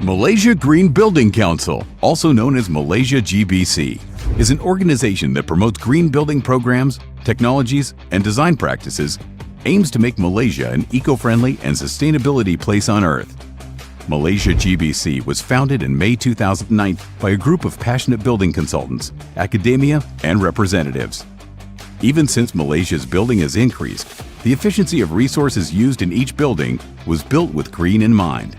Malaysia Green Building Council, also known as Malaysia GBC, is an organization that promotes green building programs, technologies, and design practices, aims to make Malaysia an eco-friendly and sustainability place on Earth. Malaysia GBC was founded in May 2009 by a group of passionate building consultants, academia, and representatives. Even since Malaysia's building has increased, the efficiency of resources used in each building was built with green in mind.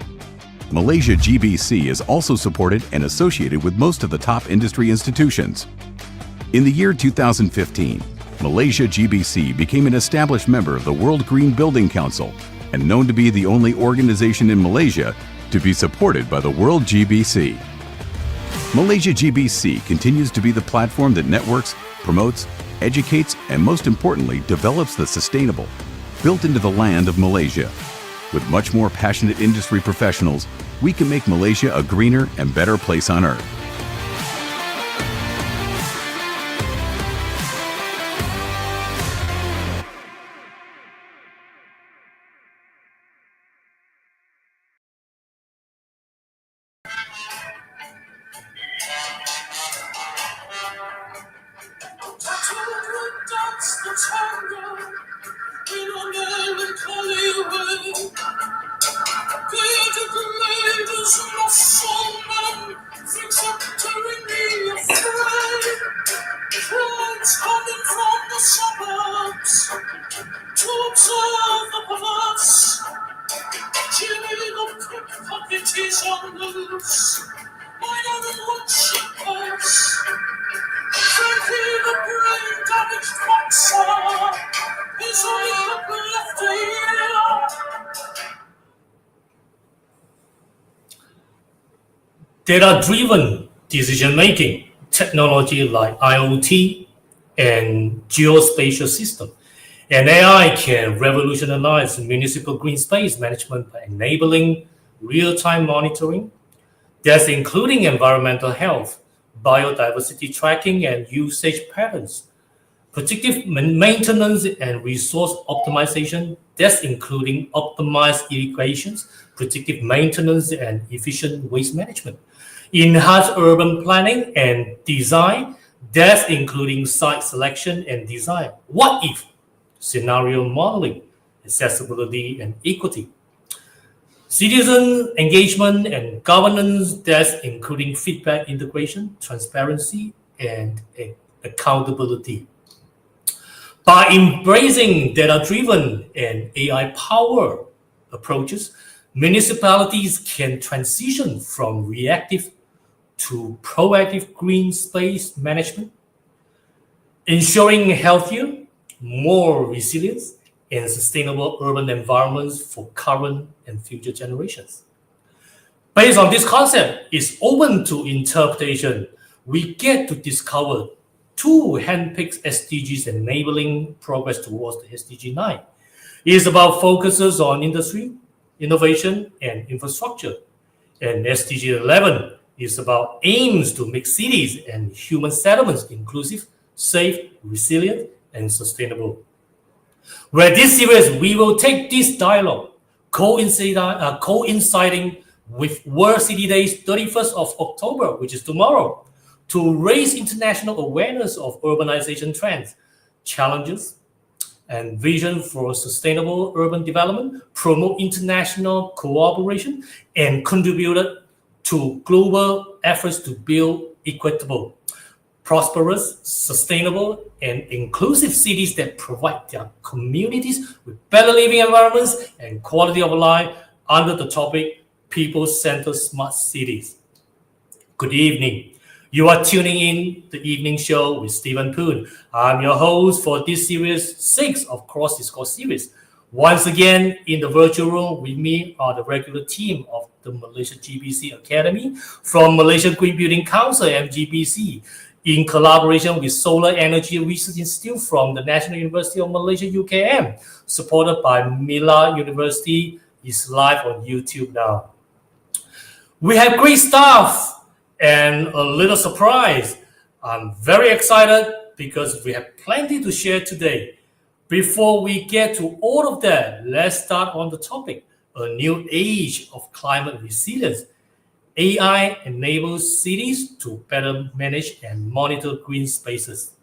Malaysia GBC is also supported and associated with most of the top industry institutions. In the year 2015, Malaysia GBC became an established member of the World Green Building Council and known to be the only organization in Malaysia to be supported by the World GBC. Malaysia GBC continues to be the platform that networks, promotes, educates, and most importantly, develops the sustainable, built into the land of Malaysia. With much more passionate industry professionals, we can make Malaysia a greener and better place on Earth. Data-driven decision-making, technology like IoT and geospatial system, and AI can revolutionize municipal green space management by enabling real-time monitoring. That's including environmental health, biodiversity tracking and usage patterns, predictive maintenance and resource optimization. That's including optimized irrigations, predictive maintenance and efficient waste management. Enhanced urban planning and design, that's including site selection and design. What if? Scenario modeling, accessibility and equity. Citizen engagement and governance, that's including feedback integration, transparency, and accountability. By embracing data-driven and AI-powered approaches, municipalities can transition from reactive to proactive green space management, ensuring healthier, more resilient, and sustainable urban environments for current and future generations. Based on this concept, it's open to interpretation. We get to discover two handpicked SDGs enabling progress towards the SDG 9. It is about focuses on industry, innovation, and infrastructure. And SDG 11 is about aims to make cities and human settlements inclusive, safe, resilient, and sustainable. Where this series, we will take this dialogue, coinciding with World City Days 31st of October, which is tomorrow, to raise international awareness of urbanization trends, challenges, and vision for sustainable urban development, promote international cooperation, and contributed to global efforts to build equitable, prosperous, sustainable, and inclusive cities that provide their communities with better living environments and quality of life under the topic People-Centered Smart Cities. Good evening. You are tuning in the evening show with Stephen Poon. I'm your host for this series 6 of Cross Discourse series. Once again, in the virtual room with me are the regular team of the Malaysia GBC Academy from Malaysia Green Building Council, MGBC, in collaboration with Solar Energy Research Institute from the National University of Malaysia, UKM, supported by Mila University, is live on YouTube now. We have great staff and a little surprise. I'm very excited because we have plenty to share today. Before we get to all of that, let's start on the topic, a new age of climate resilience. AI enables cities to better manage and monitor green spaces.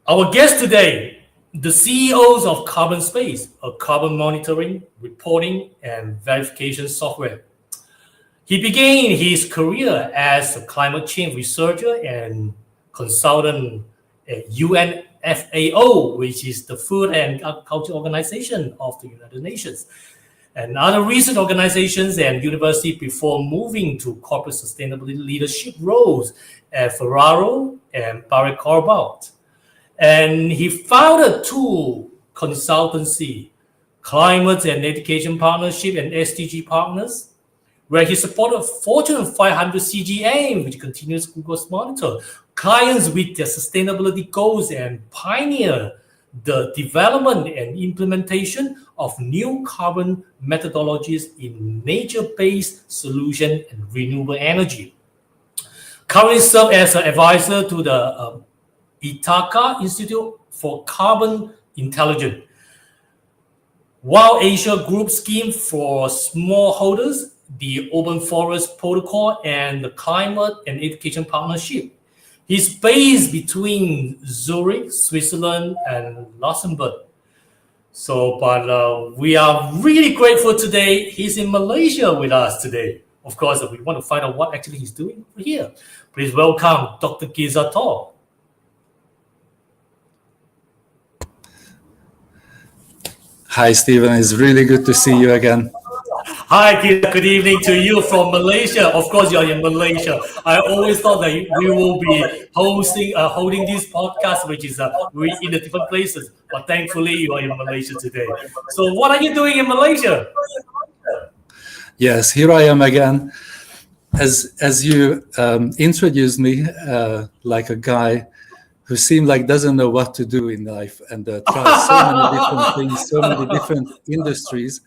Our guest today, the CEOs of Carbon Space, a carbon monitoring, reporting, and verification software. He began his career as a climate change researcher and consultant at UNFAO, which is the Food and Agriculture Organization of the United Nations, and other research organizations and universities before moving to corporate sustainability leadership roles at Ferraro and Barry Corbett. And he founded two consultancy, Climate and Education Partnership and SDG Partners, where he supported Fortune 500 CGA, which continues Google's monitor, clients with their sustainability goals and pioneer the development and implementation of new carbon methodologies in nature-based solution and renewable energy. Currently serves as an advisor to the Ithaca Institute for Carbon Intelligence, Wild Asia Group Scheme for Smallholders, the Open Forest Protocol, and the Climate and Education Partnership. He's based between Zurich, Switzerland, and Luxembourg. But we are really grateful today. He's in Malaysia with us today. Of course, we want to find out what actually he's doing over here. Please welcome Dr. Giza Tor. Hi, Stephen. It's really good to see you again. Hi, good evening to you from Malaysia. Of course, you're in Malaysia. I always thought that we will be holding this podcast, which is we in the different places. But thankfully, you are in Malaysia today. So, what are you doing in Malaysia? Yes, here I am again. As you introduced me, like a guy who seemed like doesn't know what to do in life and tries so many different things, so many different industries.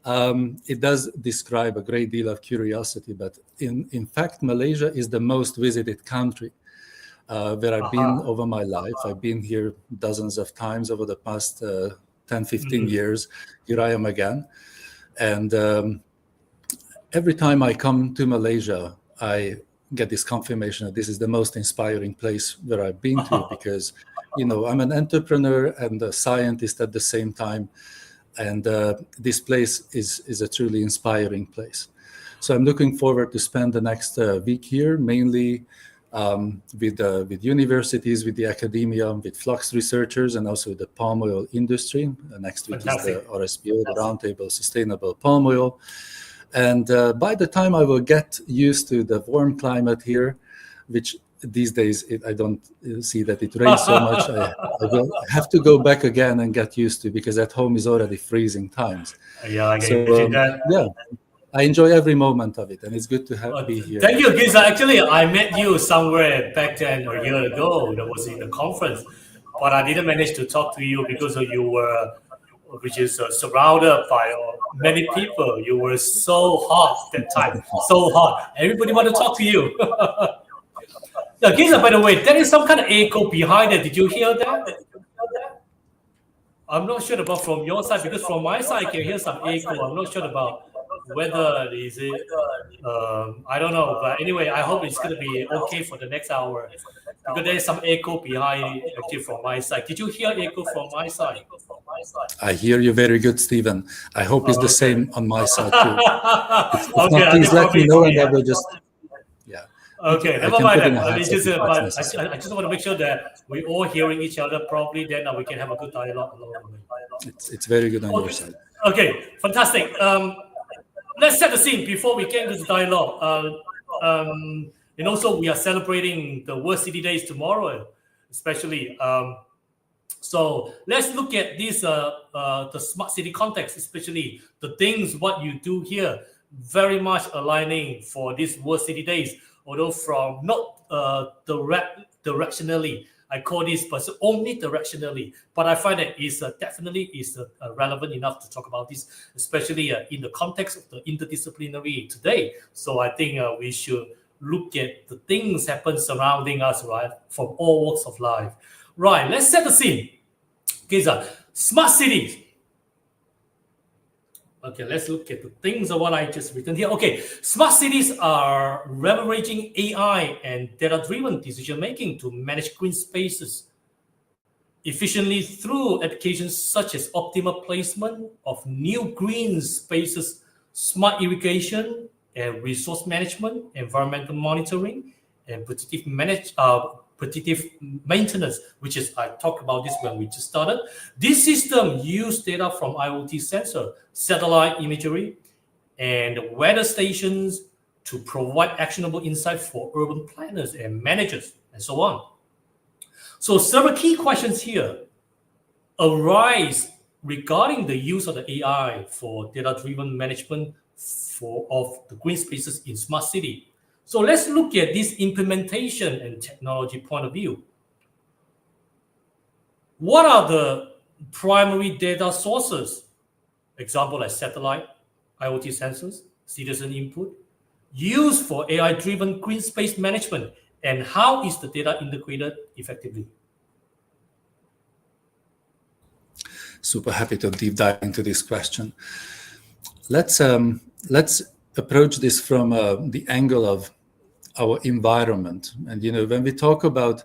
It does describe a great deal of curiosity, but in fact, Malaysia is the most visited country where I've been over my life. I've been here dozens of times over the past 10, 15 years. Here I am again. And every time I come to Malaysia, I get this confirmation that this is the most inspiring place where I've been to because, I'm an entrepreneur and a scientist at the same time. And this place is a truly inspiring place. So I'm looking forward to spend the next week here, mainly with universities, with the academia, with flux researchers, and also with the palm oil industry. Next week Fantastic. Is the RSPO, the Roundtable Sustainable Palm Oil. And by the time I will get used to the warm climate here, which these days I don't see that it rains so much, I will have to go back again and get used to, because at home is already freezing times. Yeah, I can imagine that. Yeah, I enjoy every moment of it, and it's good to be here. Thank you, Giza. Actually, I met you somewhere back then a year ago. That was in the conference, but I didn't manage to talk to you because you were, which is surrounded by many people. You were so hot that time, so hot. Everybody want to talk to you. Yeah, Giza, by the way, there is some kind of echo behind it. Did you hear that? I'm not sure about from your side, because from my side I can hear some echo. I'm not sure about whether is it. I don't know, but anyway, I hope it's going to be okay for the next hour, because there is some echo behind actually from my side. Did you hear echo from my side? I hear you very good, Stephen. I hope it's the same on my side too. If Okay, not, please let me know, and I will just. Okay, I never can mind put in that. a headset if that's I necessary. just want to make sure that we're all hearing each other properly. Then we can have a good dialogue along the way. It's very good on your side. Okay, fantastic. Let's set the scene before we get into the dialogue. And also, we are celebrating the World City Days tomorrow, especially. So let's look at this, the smart city context, especially the things what you do here, very much aligning for this World City Days. Although from not directionally, I call this, but only directionally. But I find that is definitely is relevant enough to talk about this, especially in the context of the interdisciplinary today. So I think we should look at the things happen surrounding us, right, from all walks of life. Right, let's set the scene. Okay, so smart cities. Okay, let's look at the things of what I just written here. Okay, smart cities are leveraging AI and data-driven decision-making to manage green spaces efficiently through applications such as optimal placement of new green spaces, smart irrigation and resource management, environmental monitoring, and predictive maintenance, which is I talked about this when we just started. This system use data from IoT sensor, satellite imagery, and weather stations to provide actionable insight for urban planners and managers, and so on. So several key questions here arise regarding the use of the AI for data-driven management of the green spaces in smart city. So let's look at this implementation and technology point of view. What are the primary data sources? Example like satellite, IoT sensors, citizen input, used for AI-driven green space management, and how is the data integrated effectively? Super happy to deep dive into this question. Let's approach this from the angle of our environment. And when we talk about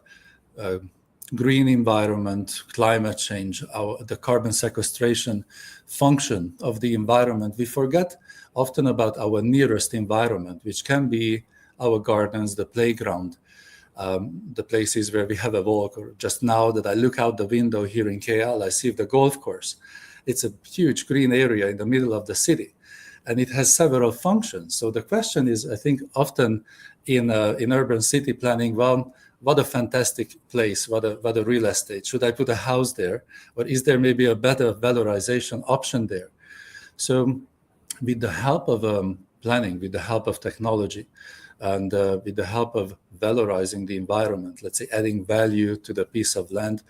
green environment, climate change, the carbon sequestration function of the environment, we forget often about our nearest environment, which can be our gardens, the playground, the places where we have a walk. Or just now that I look out the window here in KL, I see the golf course. It's a huge green area in the middle of the city, and it has several functions. So the question is, I think, often in urban city planning, well, what a fantastic place, what a real estate. Should I put a house there? Or is there maybe a better valorization option there? So with the help of planning, with the help of technology, and with the help of valorizing the environment, let's say adding value to the piece of land,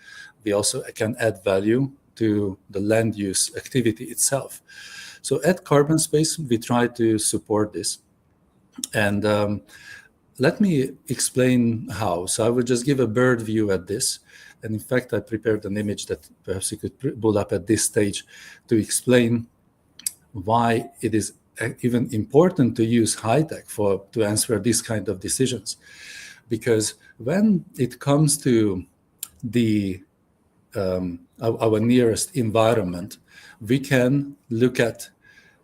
we also can add value to the land use activity itself. So at Carbon Space, we try to support this. And let me explain how. So I will just give a bird view at this. And in fact, I prepared an image that perhaps you could pull up at this stage to explain why it is even important to use high tech to answer these kind of decisions. Because when it comes to our nearest environment, we can look at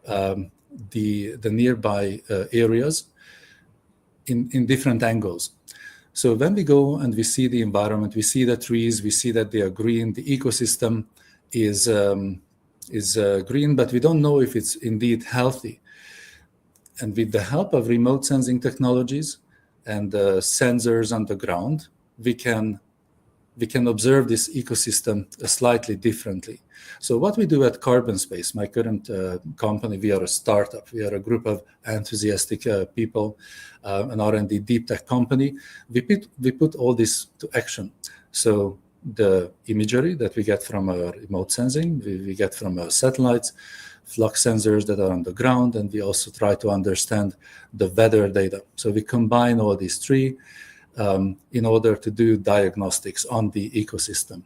the nearby areas in different angles. So when we go and we see the environment, we see the trees, we see that they are green, the ecosystem is green, but we don't know if it's indeed healthy. And with the help of remote sensing technologies and sensors on the ground, we can observe this ecosystem slightly differently. So what we do at Carbon Space, my current company, we are a startup. We are a group of enthusiastic people, an R&D deep tech company. We put all this to action. So the imagery that we get from our remote sensing, we get from our satellites, flux sensors that are on the ground, and we also try to understand the weather data. So we combine all these three in order to do diagnostics on the ecosystem.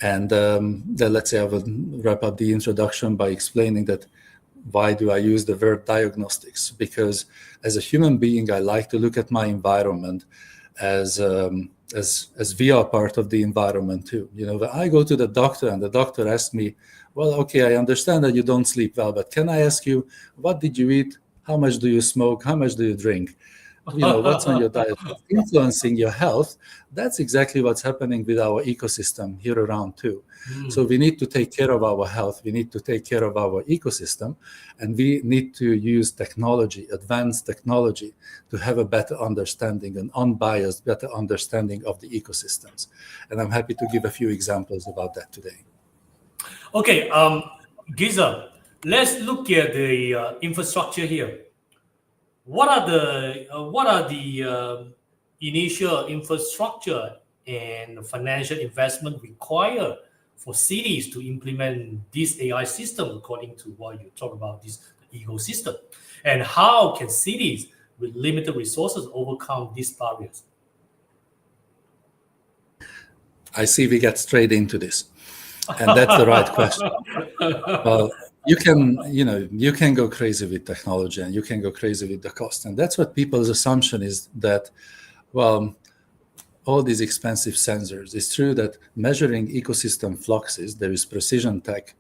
And then let's say I will wrap up the introduction by explaining that why do I use the word diagnostics? Because as a human being, I like to look at my environment as we are part of the environment too. When I go to the doctor and the doctor asks me, well, okay, I understand that you don't sleep well, but can I ask you, what did you eat? How much do you smoke? How much do you drink? What's on your diet? What's influencing your health? That's exactly what's happening with our ecosystem here around too. So we need to take care of our health. We need to take care of our ecosystem, and we need to use technology, advanced technology, to have a better understanding, an unbiased, better understanding of the ecosystems. And I'm happy to give a few examples about that today. Okay, Giza, let's look at the infrastructure here. What are the initial infrastructure and financial investment required for cities to implement this AI system, according to what you talk about, this ecosystem? And how can cities with limited resources overcome these barriers? I see we get straight into this. And that's the right question. Well, you can go crazy with technology, and you can go crazy with the cost. And that's what people's assumption is, that, well, all these expensive sensors. It's true that measuring ecosystem fluxes, there is precision tech.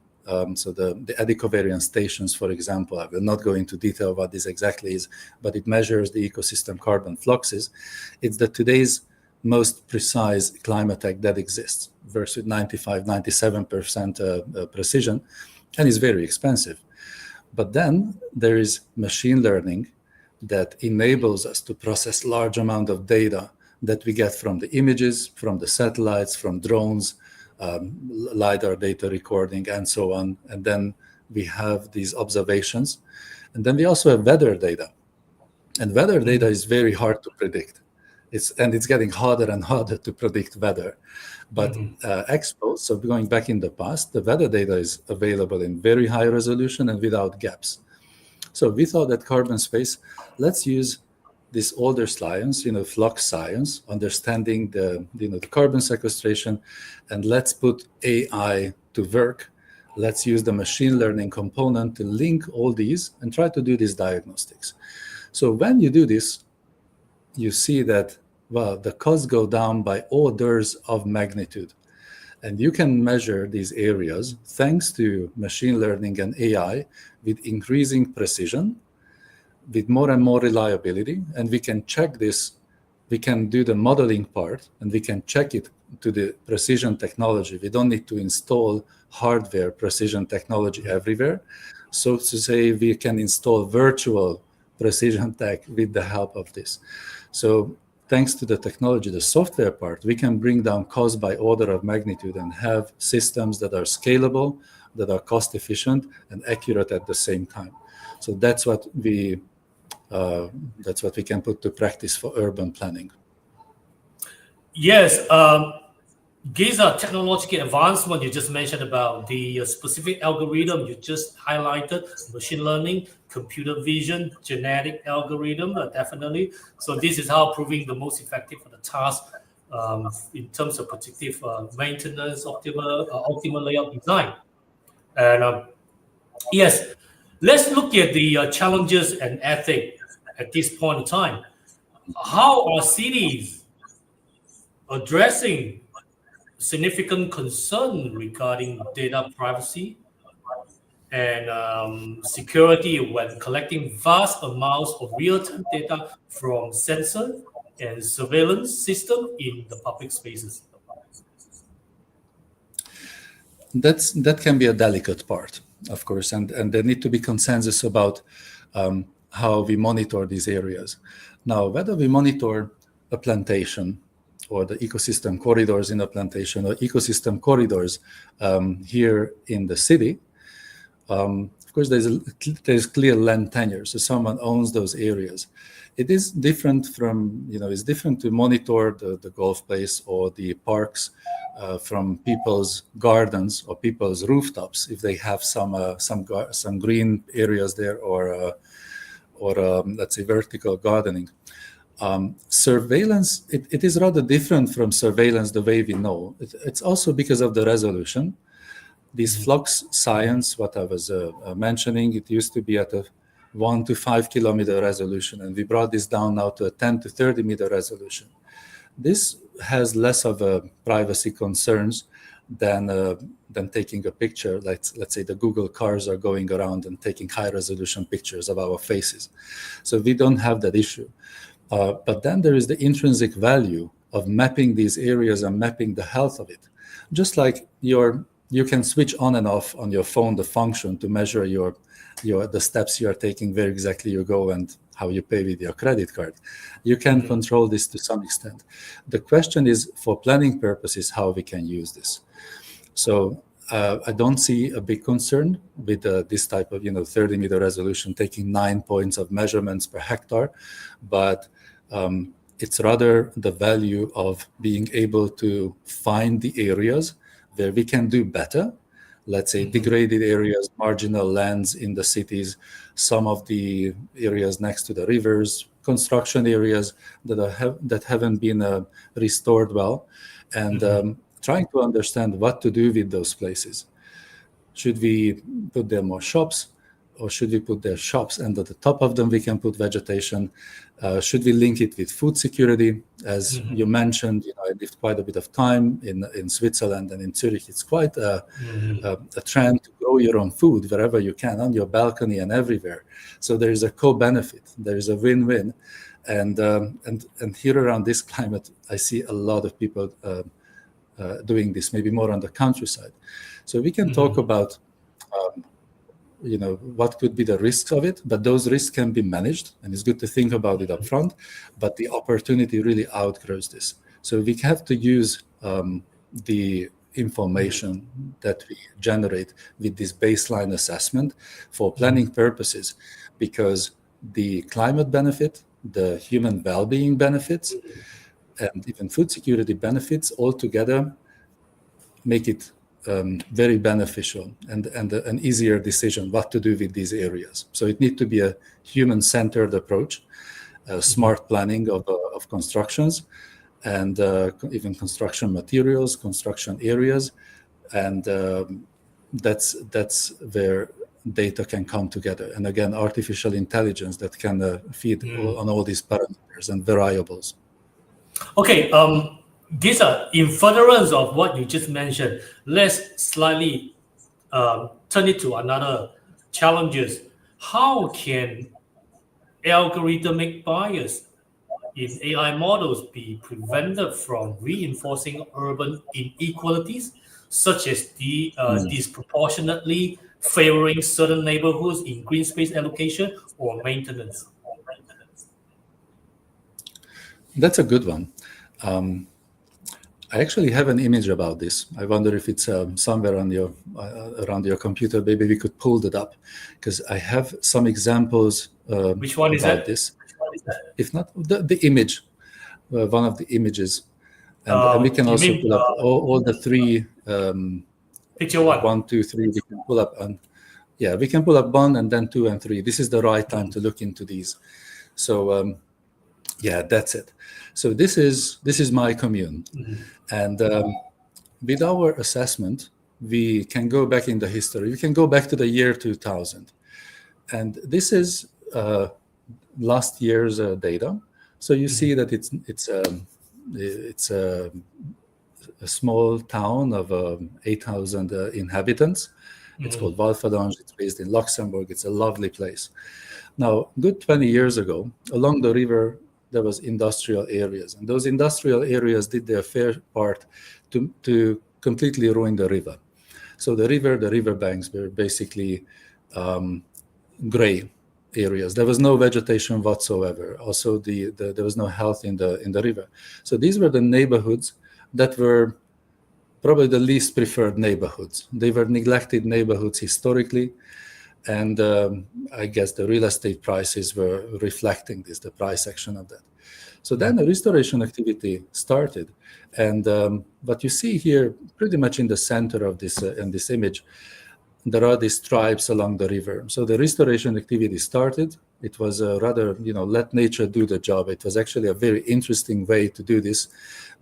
So the agri-covariance stations, for example, I will not go into detail what this exactly is, but it measures the ecosystem carbon fluxes. It's the today's most precise climate tech that exists, versus 95, 97% precision, and is very expensive. But then there is machine learning that enables us to process large amount of data that we get from the images, from the satellites, from drones, LiDAR data recording, and so on. And then we have these observations. And then we also have weather data. And weather data is very hard to predict. It's getting harder and harder to predict weather. But Expo, so going back in the past, the weather data is available in very high resolution and without gaps. So we thought that carbon space, let's use this older science, flux science, understanding the carbon sequestration, and let's put AI to work. Let's use the machine learning component to link all these and try to do these diagnostics. So when you do this, you see that, well, the costs go down by orders of magnitude. And you can measure these areas thanks to machine learning and AI with increasing precision, with more and more reliability, and we can check this. We can do the modeling part, and we can check it to the precision technology. We don't need to install hardware precision technology everywhere. So to say, we can install virtual precision tech with the help of this. So thanks to the technology, the software part, we can bring down cost by order of magnitude and have systems that are scalable, that are cost efficient and accurate at the same time. So that's what we can put to practice for urban planning. Yes, these are technological advancement you just mentioned about the specific algorithm you just highlighted, machine learning, computer vision, genetic algorithm, definitely. So this is how proving the most effective for the task in terms of predictive maintenance, optimal layout design. And yes, let's look at the challenges and ethics at this point in time. How are cities addressing significant concern regarding data privacy and security when collecting vast amounts of real-time data from sensor and surveillance system in the public spaces? That can be a delicate part, of course, and there need to be consensus about how we monitor these areas. Now, whether we monitor a plantation or the ecosystem corridors in a plantation or ecosystem corridors here in the city, of course, there's clear land tenure, so someone owns those areas. It is different from, it's different to monitor the golf place or the parks from people's gardens or people's rooftops if they have some green areas there or let's say vertical gardening. Surveillance, it is rather different from surveillance the way we know. It's also because of the resolution. This flux science, what I was mentioning, it used to be at a 1 to 5 kilometer resolution, and we brought this down now to a 10 to 30 meter resolution. This has less of a privacy concerns than taking a picture. Let's say the Google cars are going around and taking high resolution pictures of our faces. So we don't have that issue. But then there is the intrinsic value of mapping these areas and mapping the health of it. Just like you can switch on and off on your phone the function to measure the steps you are taking, where exactly you go and how you pay with your credit card. You can control this to some extent. The question is, for planning purposes, how we can use this. So I don't see a big concern with this type of 30 meter resolution taking 9 points of measurements per hectare, but it's rather the value of being able to find the areas where we can do better. Let's say degraded areas, marginal lands in the cities, some of the areas next to the rivers, construction areas that haven't been restored well, and trying to understand what to do with those places. Should we put there more shops, or should we put there shops and at the top of them we can put vegetation? Should we link it with food security? As you mentioned, I lived quite a bit of time in Switzerland and in Zurich. It's quite a trend to grow your own food wherever you can, on your balcony and everywhere. So there is a co-benefit. There is a win-win. And here around this climate, I see a lot of people doing this, maybe more on the countryside. So we can talk about what could be the risks of it, but those risks can be managed, and it's good to think about it up front. But the opportunity really outgrows this. So we have to use the information that we generate with this baseline assessment for planning purposes, because the climate benefit, the human well-being benefits, and even food security benefits all together make it very beneficial and an easier decision what to do with these areas. So it needs to be a human-centered approach, smart planning of constructions, and even construction materials, construction areas, and that's where data can come together. And again, artificial intelligence that can feed on all these parameters and variables. Okay, these are in furtherance of what you just mentioned. Let's slightly turn it to another challenges. How can algorithmic bias in AI models be prevented from reinforcing urban inequalities, such as disproportionately favoring certain neighborhoods in green space allocation or maintenance? That's a good one. I actually have an image about this. I wonder if it's somewhere on your around your computer. Maybe we could pull that up, because I have some examples. Which one is about that? This. If not, the image, one of the images, and we can also pull up all the three. Picture one. 1, 2, 3. We can pull up, and we can pull up 1 and then 2 and 3. This is the right time to look into these. So that's it. So this is my commune, and with our assessment, we can go back in the history. We can go back to the year 2000, and this is last year's data. So you see that it's a small town of 8,000 inhabitants. It's called Valfadange. It's based in Luxembourg. It's a lovely place. Now, good 20 years ago, along the river, there was industrial areas, and those industrial areas did their fair part to completely ruin the river. So the riverbanks were basically gray areas. There was no vegetation whatsoever. Also, there was no health in the river. So these were the neighborhoods that were probably the least preferred neighborhoods. They were neglected neighborhoods historically, and I guess the real estate prices were reflecting this, the price action of that. So then a restoration activity started, and what you see here, pretty much in the center of this in this image, there are these tribes along the river. So the restoration activity started. It was rather, let nature do the job. It was actually a very interesting way to do this,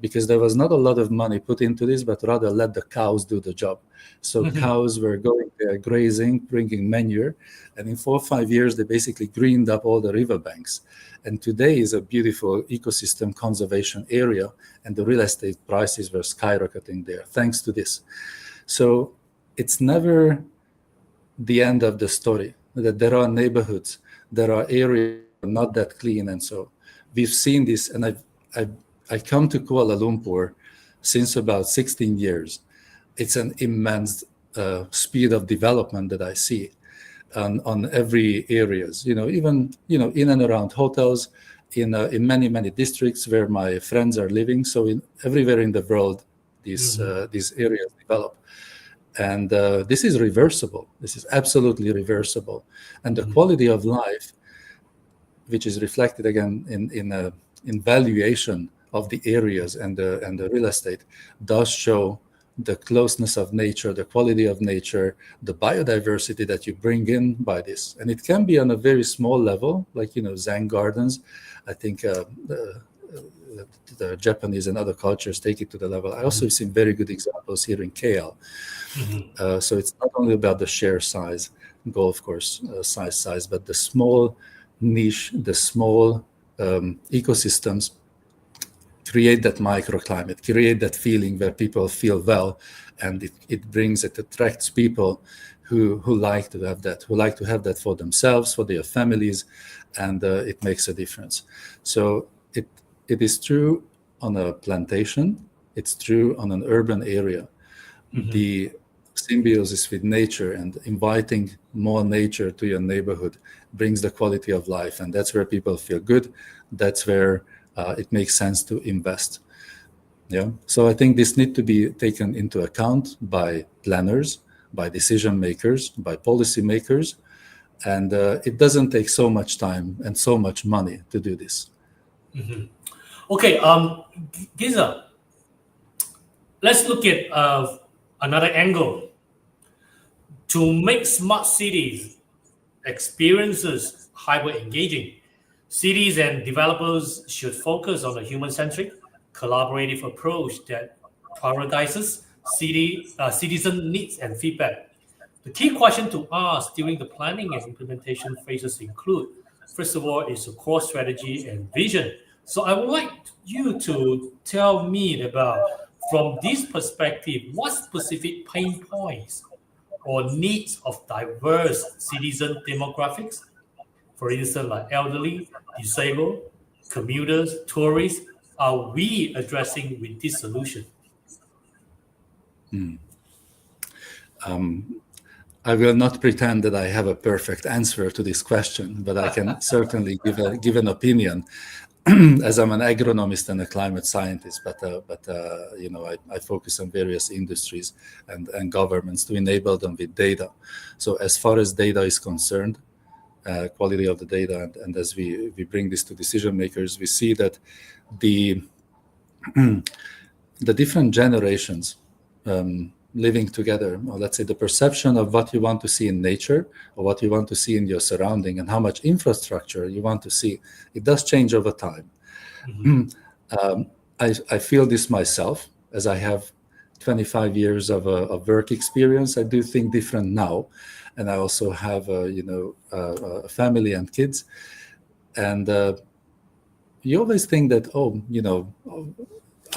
because there was not a lot of money put into this, but rather let the cows do the job. So cows were going there, grazing, bringing manure, and in 4 or 5 years, they basically greened up all the riverbanks. And today is a beautiful ecosystem conservation area, and the real estate prices were skyrocketing there thanks to this. So it's never the end of the story, that there are neighborhoods, there are areas not that clean, and so we've seen this. And I come to Kuala Lumpur since about 16 years. It's an immense speed of development that I see on every areas. Even in and around hotels, in many districts where my friends are living. So everywhere in the world, these areas develop. And this is reversible. This is absolutely reversible. And the quality of life, which is reflected again in valuation of the areas and the real estate, does show the closeness of nature, the quality of nature, the biodiversity that you bring in by this. And it can be on a very small level, like Zen gardens. I think the Japanese and other cultures take it to the level. I also have seen very good examples here in KL. So it's not only about the share size goal, of course, size, but the small niche, the small ecosystems create that microclimate, create that feeling where people feel well, and it attracts people who like to have that for themselves, for their families, and it makes a difference. So it is true on a plantation, it's true on an urban area. The symbiosis with nature and inviting more nature to your neighborhood brings the quality of life, and that's where people feel good. That's where it makes sense to invest. Yeah. So I think this needs to be taken into account by planners, by decision makers, by policy makers, and it doesn't take so much time and so much money to do this. Okay, Giza, let's look at another angle. To make smart cities experiences hyper-engaging, cities and developers should focus on a human-centric, collaborative approach that prioritizes citizen needs and feedback. The key question to ask during the planning and implementation phases include, first of all, is a core strategy and vision. So I would like you to tell me about, from this perspective, what specific pain points or needs of diverse citizen demographics, for instance, like elderly, disabled, commuters, tourists, are we addressing with this solution? I will not pretend that I have a perfect answer to this question, but I can certainly give an opinion, as I'm an agronomist and a climate scientist. But I focus on various industries and governments to enable them with data. So as far as data is concerned, quality of the data, and as we bring this to decision makers, we see that the different generations living together, or let's say the perception of what you want to see in nature or what you want to see in your surrounding and how much infrastructure you want to see, it does change over time. I feel this myself, as I have 25 years of work experience. I do think different now, and I also have a family and kids, and you always think that,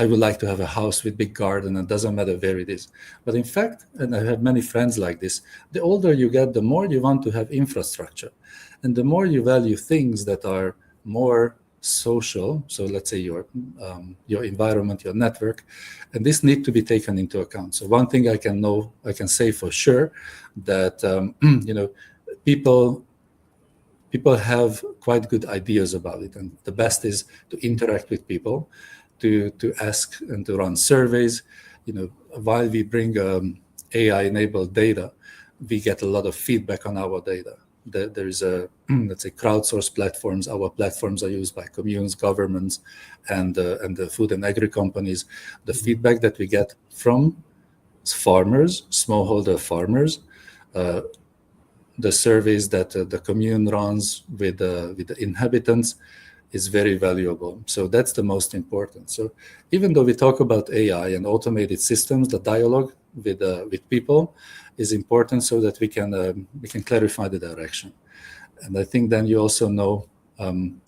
I would like to have a house with big garden, and it doesn't matter where it is. But in fact, and I have many friends like this, the older you get, the more you want to have infrastructure, and the more you value things that are more social. So let's say your environment, your network, and this need to be taken into account. So one thing I can say for sure, that people have quite good ideas about it, and the best is to interact with people, to ask and to run surveys. While we bring AI-enabled data, we get a lot of feedback on our data. There is let's say, crowdsourced platforms. Our platforms are used by communes, governments, and the food and agri companies. The feedback that we get from farmers, smallholder farmers, the surveys that the commune runs with the inhabitants, is very valuable. So that's the most important. So even though we talk about AI and automated systems, the dialogue with people is important, so that we can clarify the direction. And I think then you also know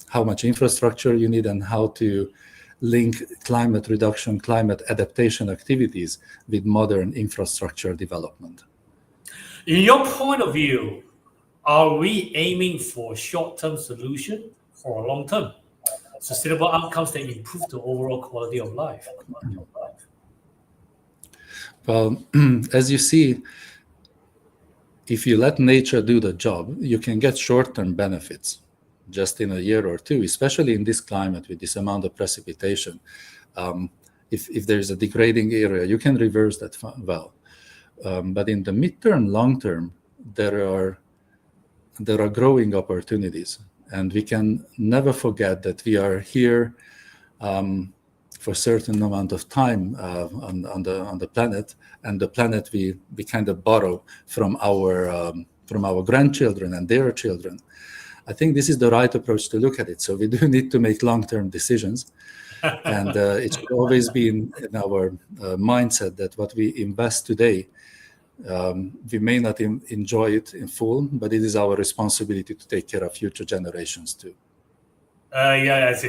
how much infrastructure you need and how to link climate reduction, climate adaptation activities with modern infrastructure development. In your point of view, are we aiming for short-term solution or long-term sustainable outcomes that improve the overall quality of life? Well, as you see, if you let nature do the job, you can get short-term benefits just in a year or two, especially in this climate with this amount of precipitation. If there's a degrading area, you can reverse that well. But in the midterm, long-term, there are growing opportunities. And we can never forget that we are here for a certain amount of time on the planet, and the planet we kind of borrow from our grandchildren and their children. I think this is the right approach to look at it. So we do need to make long-term decisions, and it should always be in our mindset that what we invest today We may not enjoy it in full, but it is our responsibility to take care of future generations too. Yes,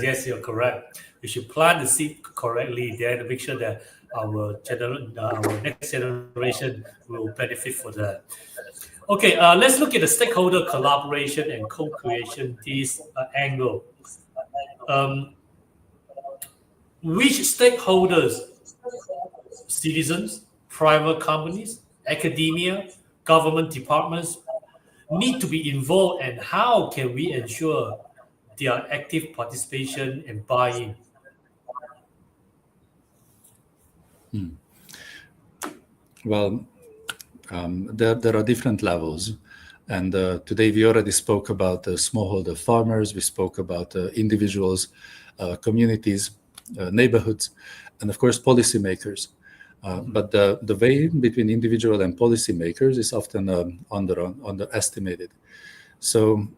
yes, you're correct. We should plant the seed correctly, then make sure that our next generation will benefit for that. Okay, let's look at the stakeholder collaboration and co-creation, this angle. Which stakeholders, citizens, private companies, academia, government departments, need to be involved, and how can we ensure their active participation and buy-in? Well, there are different levels. And today we already spoke about smallholder farmers, we spoke about individuals, communities, neighborhoods, and of course policymakers. But the way between individual and policymakers is often underestimated. So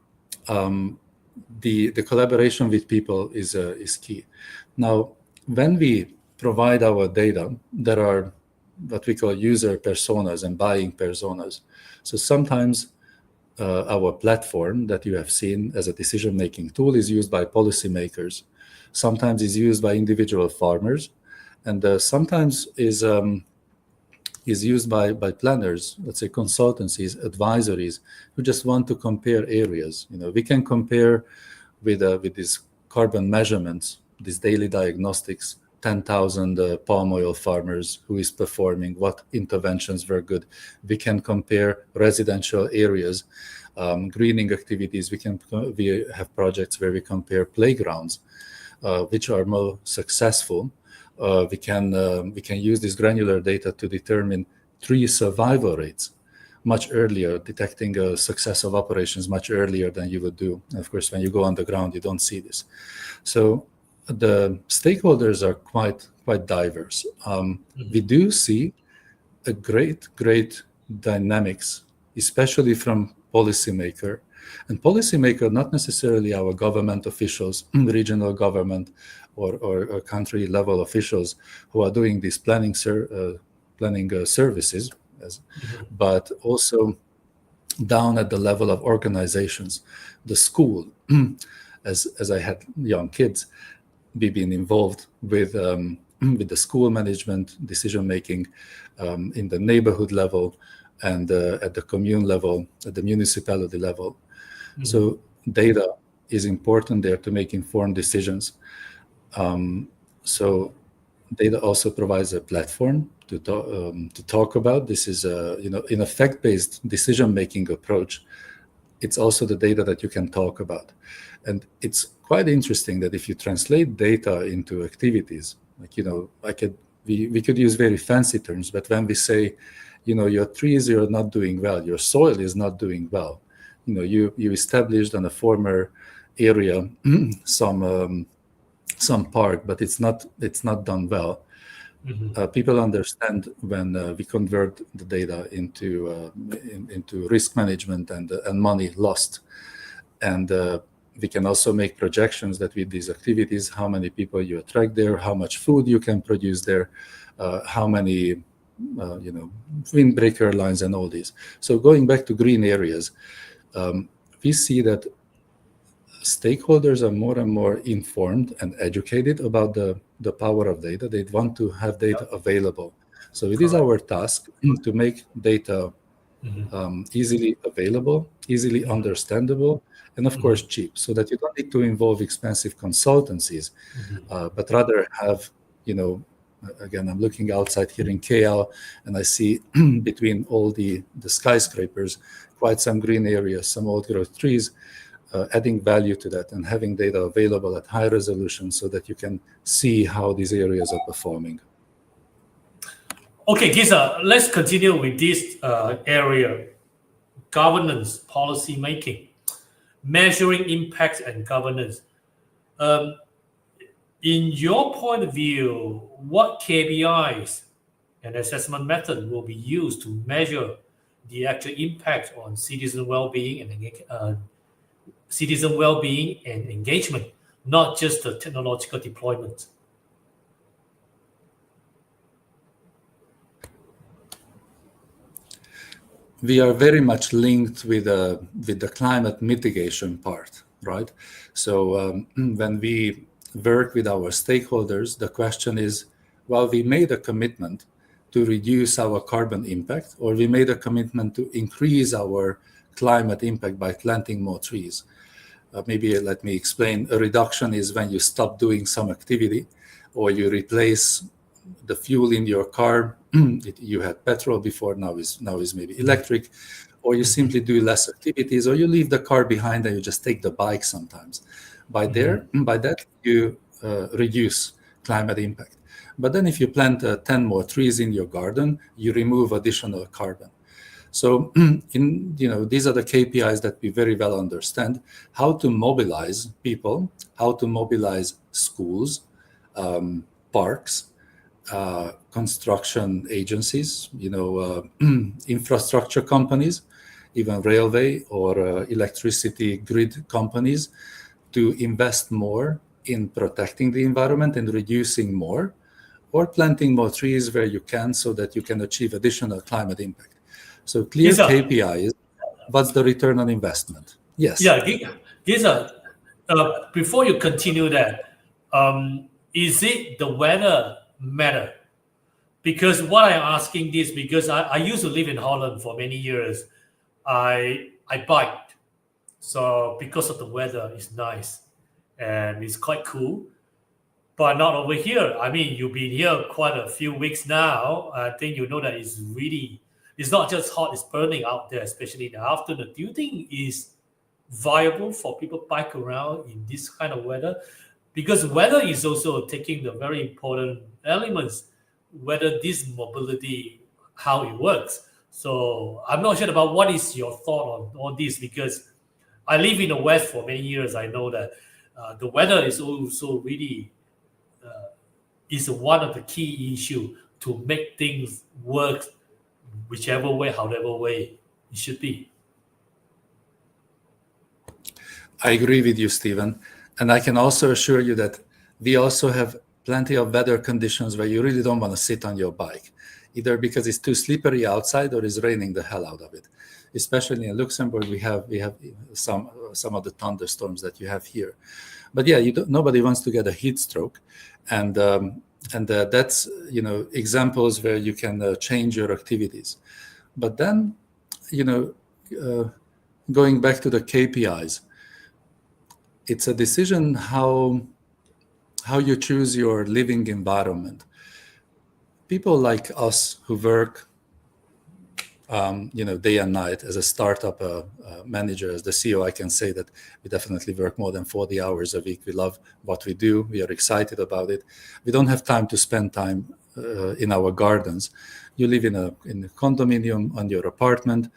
the collaboration with people is key. Now, when we provide our data, there are what we call user personas and buying personas. So sometimes our platform that you have seen as a decision-making tool is used by policymakers. Sometimes is used by individual farmers, and sometimes is used by planners, let's say consultancies, advisories, who just want to compare areas. We can compare with these carbon measurements, these daily diagnostics, 10,000 palm oil farmers, who is performing, what interventions were good. We can compare residential areas, greening activities. We have projects where we compare playgrounds, which are more successful. We can use this granular data to determine tree survival rates much earlier, detecting success of operations much earlier than you would do. And of course, when you go on the ground, you don't see this. So the stakeholders are quite diverse. We do see a great dynamics, especially from policymaker, and policymaker, not necessarily our government officials, regional government or country level officials who are doing these planning services, but also down at the level of organizations, the school. As I had young kids, we've been involved with the school management, decision making in the neighborhood level and at the commune level, at the municipality level. So data is important there to make informed decisions. So data also provides a platform to talk about. This is in a fact-based decision-making approach. It's also the data that you can talk about. And it's quite interesting that if you translate data into activities, we could use very fancy terms, but when we say, your trees are not doing well, your soil is not doing well, you established on a former area some park, but it's not done well. People understand when we convert the data into risk management and money lost, and we can also make projections that with these activities, how many people you attract there, how much food you can produce there, how many windbreaker lines and all these. So going back to green areas, we see that stakeholders are more and more informed and educated about the power of data. They want to have data available. So it is our task to make data easily available, easily understandable, and of course cheap, so that you don't need to involve expensive consultancies, but rather have, again, I'm looking outside here in KL, and I see between all the skyscrapers quite some green areas, some old growth trees, adding value to that and having data available at high resolution so that you can see how these areas are performing. Okay, Gisa, let's continue with this area, governance, policy making, measuring impact and governance. In your point of view, what KPIs and assessment method will be used to measure the actual impact on citizen well-being and engagement, not just the technological deployment? we are very much linked with the climate mitigation part, right? So when we work with our stakeholders, the question is, well, we made a commitment to reduce our carbon impact, or we made a commitment to increase our climate impact by planting more trees. Maybe let me explain. A reduction is when you stop doing some activity, or you replace the fuel in your car. You had petrol before, now is maybe electric, or you simply do less activities, or you leave the car behind and you just take the bike sometimes. By that you reduce climate impact. But then if you plant 10 more trees in your garden, you remove additional carbon. So these are the KPIs that we very well understand: how to mobilize people, how to mobilize schools, parks, construction agencies, infrastructure companies, even railway or electricity grid companies, to invest more in protecting the environment and reducing more, or planting more trees where you can, so that you can achieve additional climate impact. So clear KPIs. What's the return on investment? Yes. Yeah, Giza, before you continue that, is it the weather matter? Because why I'm asking this, because I used to live in Holland for many years. I biked. So because of the weather, it's nice and it's quite cool. But not over here. I mean, you've been here quite a few weeks now. I think you know that it's not just hot, it's burning out there, especially in the afternoon. Do you think it's viable for people to bike around in this kind of weather? Because weather is also taking the very important elements, whether this mobility, how it works. So I'm not sure about what is your thought on all this, because I live in the West for many years. I know that the weather is also really is one of the key issues to make things work whichever way, however way it should be. I agree with you, Stephen. And I can also assure you that we also have plenty of weather conditions where you really don't want to sit on your bike, either because it's too slippery outside or it's raining the hell out of it. Especially in Luxembourg, we have some of the thunderstorms that you have here. But yeah, nobody wants to get a heat stroke, and that's examples where you can change your activities. But then, going back to the KPIs, it's a decision how you choose your living environment. People like us who work day and night as a startup manager, as the CEO, I can say that we definitely work more than 40 hours a week. We love what we do. We are excited about it. We don't have time to spend time in our gardens. You live in a condominium on your apartment,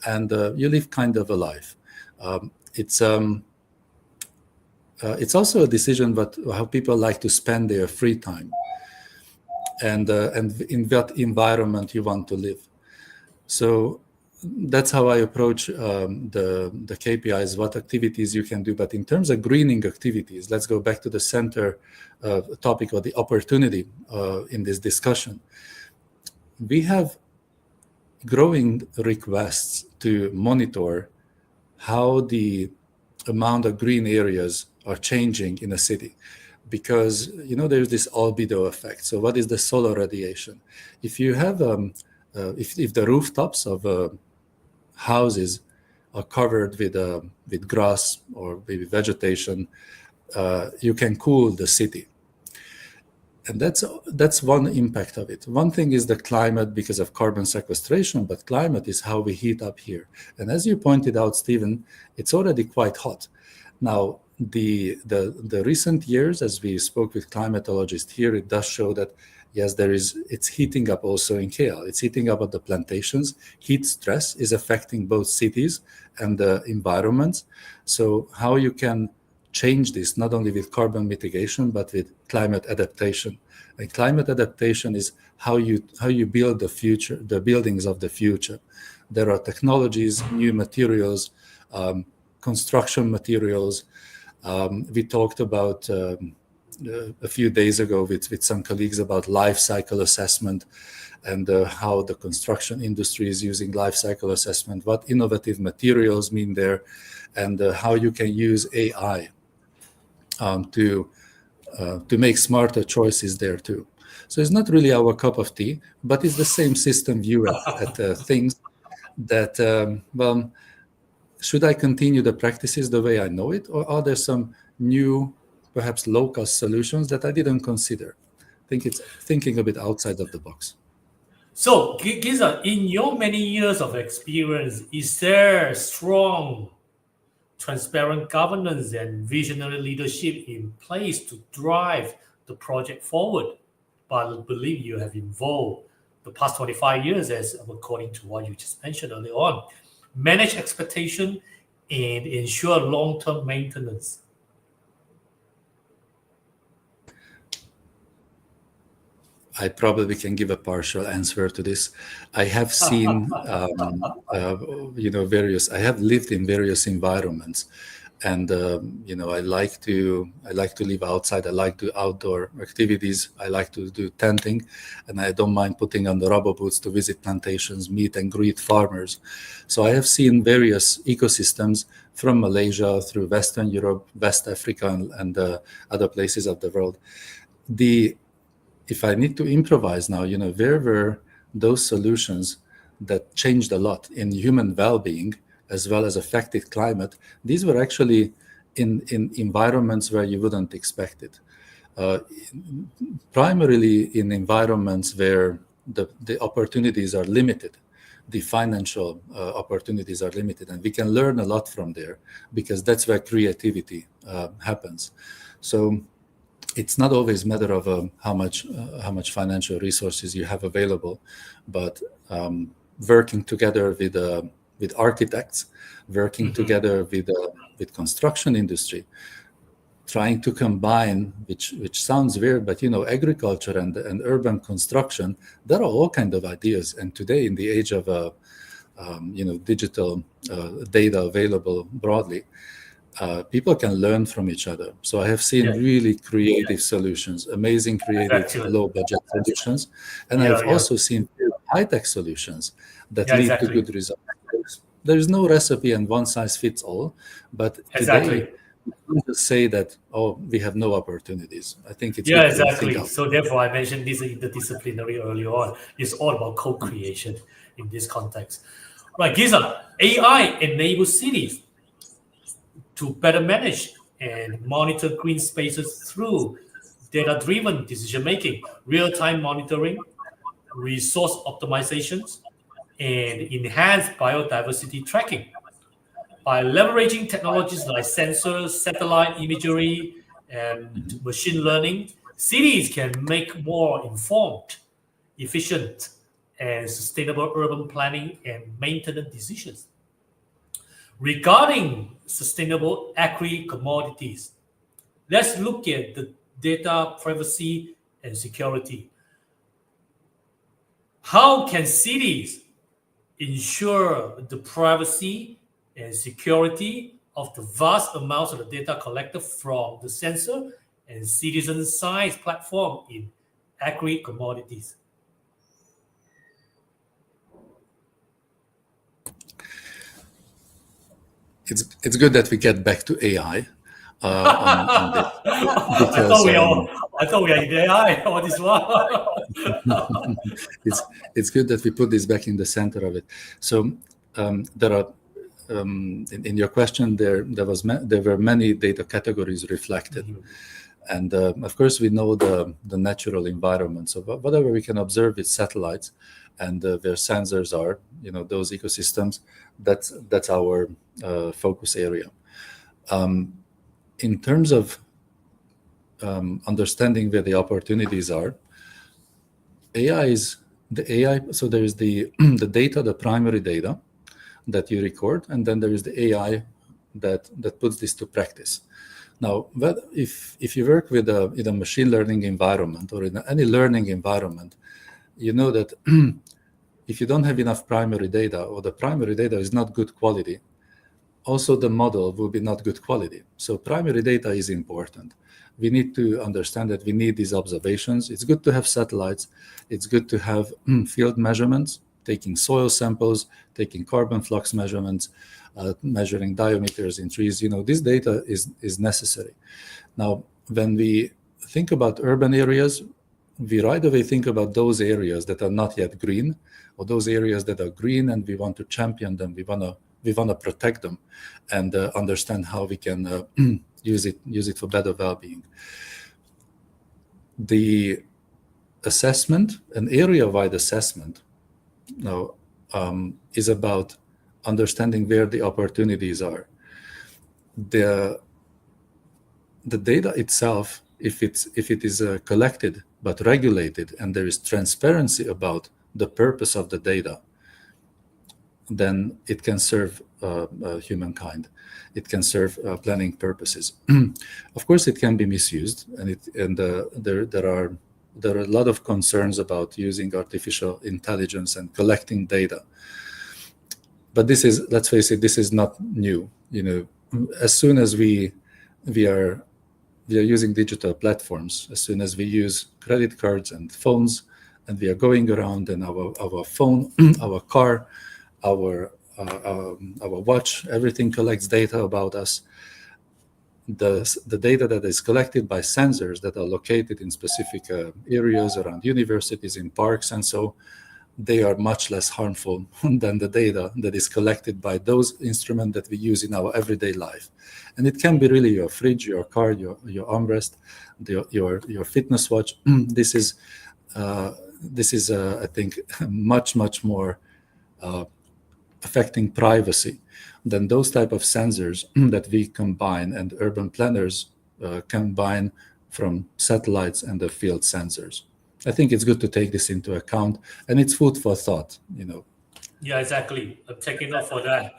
and you live kind of a life. It's also a decision how people like to spend their free time, and in what environment you want to live. So that's how I approach the KPIs, what activities you can do. But in terms of greening activities, let's go back to the center topic, or the opportunity in this discussion. We have growing requests to monitor how the amount of green areas are changing in a city, because there's this albedo effect. So what is the solar radiation? If you have if the rooftops of houses are covered with grass or maybe vegetation, you can cool the city. And that's one impact of it. One thing is the climate because of carbon sequestration, but climate is how we heat up here. And as you pointed out, Stephen, it's already quite hot. Now, the recent years, as we spoke with climatologists here, it does show that yes, it's heating up also in KL. It's heating up at the plantations. Heat stress is affecting both cities and the environments. So how you can change this, not only with carbon mitigation, but with climate adaptation. And climate adaptation is how you build the future, the buildings of the future. There are technologies, new materials, construction materials. We talked about a few days ago with some colleagues about life cycle assessment and how the construction industry is using life cycle assessment, what innovative materials mean there, and how you can use AI to make smarter choices there too. So it's not really our cup of tea, but it's the same system view at things that, well, should I continue the practices the way I know it, or are there some new, perhaps local solutions that I didn't consider? I think it's thinking a bit outside of the box. So, Giza, in your many years of experience, is there strong, transparent governance and visionary leadership in place to drive the project forward? But I believe you have involved the past 25 years, as according to what you just mentioned earlier on, manage expectation and ensure long-term maintenance. I probably can give a partial answer to this. I have seen, various. I have lived in various environments, and I like to live outside. I like to do outdoor activities. I like to do tenting, and I don't mind putting on the rubber boots to visit plantations, meet and greet farmers. So I have seen various ecosystems from Malaysia through Western Europe, West Africa, and other places of the world. If I need to improvise now, where were those solutions that changed a lot in human well-being as well as affected climate? These were actually in environments where you wouldn't expect it. Primarily in environments where the opportunities are limited, the financial opportunities are limited, and we can learn a lot from there because that's where creativity happens. So it's not always a matter of how much financial resources you have available, but working together with architects, working together with construction industry, trying to combine, which sounds weird, but agriculture and urban construction, there are all kinds of ideas. And today, in the age of digital data available broadly, people can learn from each other. So I have seen really creative solutions, amazing creative low-budget solutions, and I've also seen high-tech solutions that lead to good results. There is no recipe and one size fits all, but today we can't just say that, we have no opportunities. I think it's exactly. So therefore, I mentioned this interdisciplinary earlier on. It's all about co-creation in this context. Right, Giza, AI enables cities to better manage and monitor green spaces through data-driven decision-making, real-time monitoring, resource optimizations, and enhanced biodiversity tracking. By leveraging technologies like sensors, satellite imagery, and machine learning, cities can make more informed, efficient, and sustainable urban planning and maintenance decisions. Regarding sustainable agri-commodities, let's look at the data privacy and security. How can cities ensure the privacy and security of the vast amounts of the data collected from the sensor and citizen science platform in agri-commodities? It's good that we get back to AI on this. Because, I thought we are in AI all this while. It's good that we put this back in the center of it. So there are in your question there were many data categories reflected, and of course we know the natural environment. So whatever we can observe with satellites and where sensors are, those ecosystems, that's our focus area. In terms of understanding where the opportunities are, so there is the data, the primary data that you record, and then there is the AI that puts this to practice. Now, if you work in a machine learning environment or in any learning environment, you know that if you don't have enough primary data, or the primary data is not good quality, also the model will be not good quality. So primary data is important. we need to understand that we need these observations. It's good to have satellites. It's good to have field measurements, taking soil samples, taking carbon flux measurements, measuring diameters in trees. This data is necessary. Now, when we think about urban areas, we right away think about those areas that are not yet green, or those areas that are green, and we want to champion them. We want to protect them, and understand how we can use it for better well-being. The assessment, an area-wide assessment, now is about understanding where the opportunities are. The data itself, if it is collected but regulated, and there is transparency about the purpose of the data, then it can serve humankind. It can serve planning purposes. Of course, it can be misused, and there are a lot of concerns about using artificial intelligence and collecting data. But this is, let's face it, this is not new. As soon as we are using digital platforms, as soon as we use credit cards and phones, and we are going around in our phone, our car, our watch, everything collects data about us. The data that is collected by sensors that are located in specific areas around universities, in parks, and so they are much less harmful than the data that is collected by those instruments that we use in our everyday life. And it can be really your fridge, your car, your armrest, your fitness watch. This is I think, much more affecting privacy than those type of sensors that we combine, and urban planners combine from satellites and the field sensors. I think it's good to take this into account, and it's food for thought. Yeah, exactly. I'm taking note for that.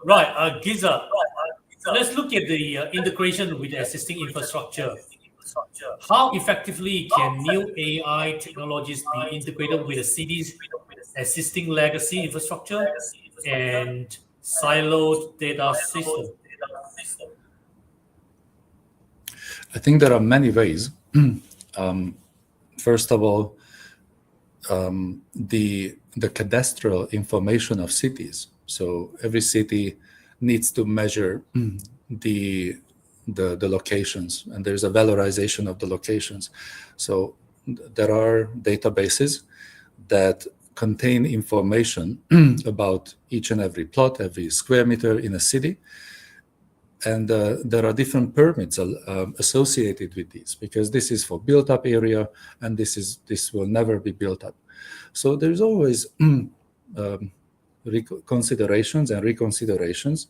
Right, Giza. Let's look at the integration with the existing infrastructure. How effectively can new AI technologies be integrated with the city's existing legacy infrastructure and siloed data system? I think there are many ways. First of all, the cadastral information of cities. So every city needs to measure the locations, and there's a valorization of the locations. So there are databases that contain information about each and every plot, every square meter in a city. And there are different permits associated with these, because this is for built-up area, and this will never be built up. So there's always considerations and reconsiderations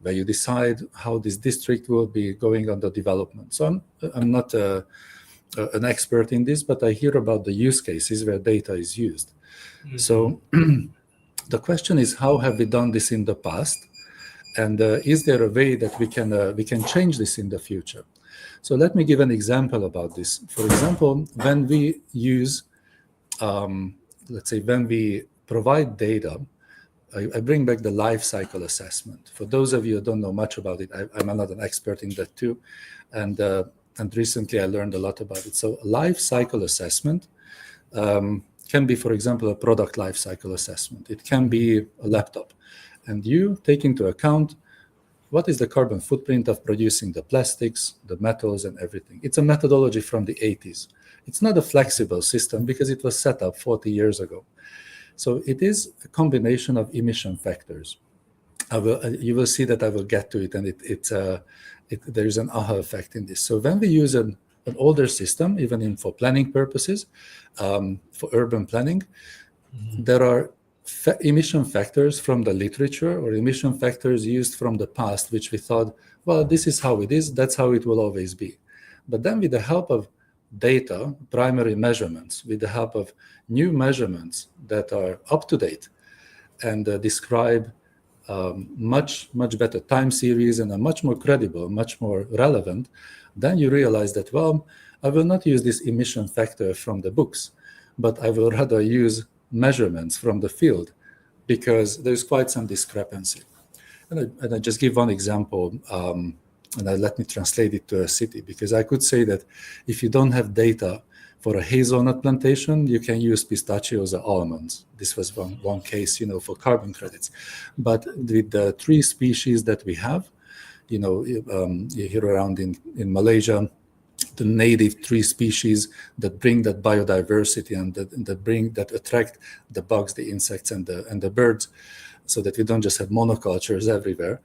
where you decide how this district will be going under development. So I'm not an expert in this, but I hear about the use cases where data is used. Mm-hmm. So the question is, how have we done this in the past? And is there a way that we can change this in the future? So let me give an example about this. For example, when we use, let's say, when we provide data, I bring back the life cycle assessment. For those of you who don't know much about it, I'm not an expert in that too, and recently I learned a lot about it. So life cycle assessment can be, for example, a product life cycle assessment. It can be a laptop. And you take into account what is the carbon footprint of producing the plastics, the metals, and everything. It's a methodology from the 80s. It's not a flexible system because it was set up 40 years ago. So it is a combination of emission factors. You will see that I will get to it, and there is an aha effect in this. So when we use an older system, even for planning purposes, for urban planning, mm-hmm. there are emission factors from the literature or emission factors used from the past, which we thought, well, this is how it is, that's how it will always be. But then with the help of data, primary measurements, with the help of new measurements that are up to date and describe much better time series and are much more credible, much more relevant, then you realize that, well, I will not use this emission factor from the books, but I will rather use measurements from the field, because there's quite some discrepancy. And I just give one example. let me translate it to a city, because I could say that if you don't have data for a hazelnut plantation, you can use pistachios or almonds. This was one case, for carbon credits. But with the 3 species that we have, here around in Malaysia, the native 3 species that bring that biodiversity and that attract the bugs, the insects, and the birds, so that we don't just have monocultures everywhere.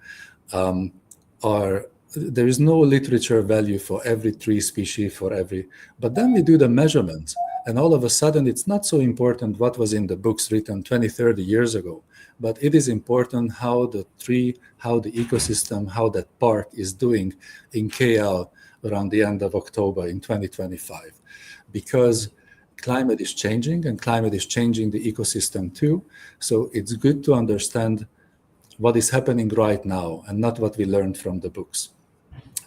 There is no literature value for every 3 species but then we do the measurements, and all of a sudden it's not so important what was in the books written 20, 30 years ago, but it is important how the ecosystem, how that park is doing in KL around the end of October in 2025, because climate is changing, and climate is changing the ecosystem too. So it's good to understand what is happening right now and not what we learned from the books.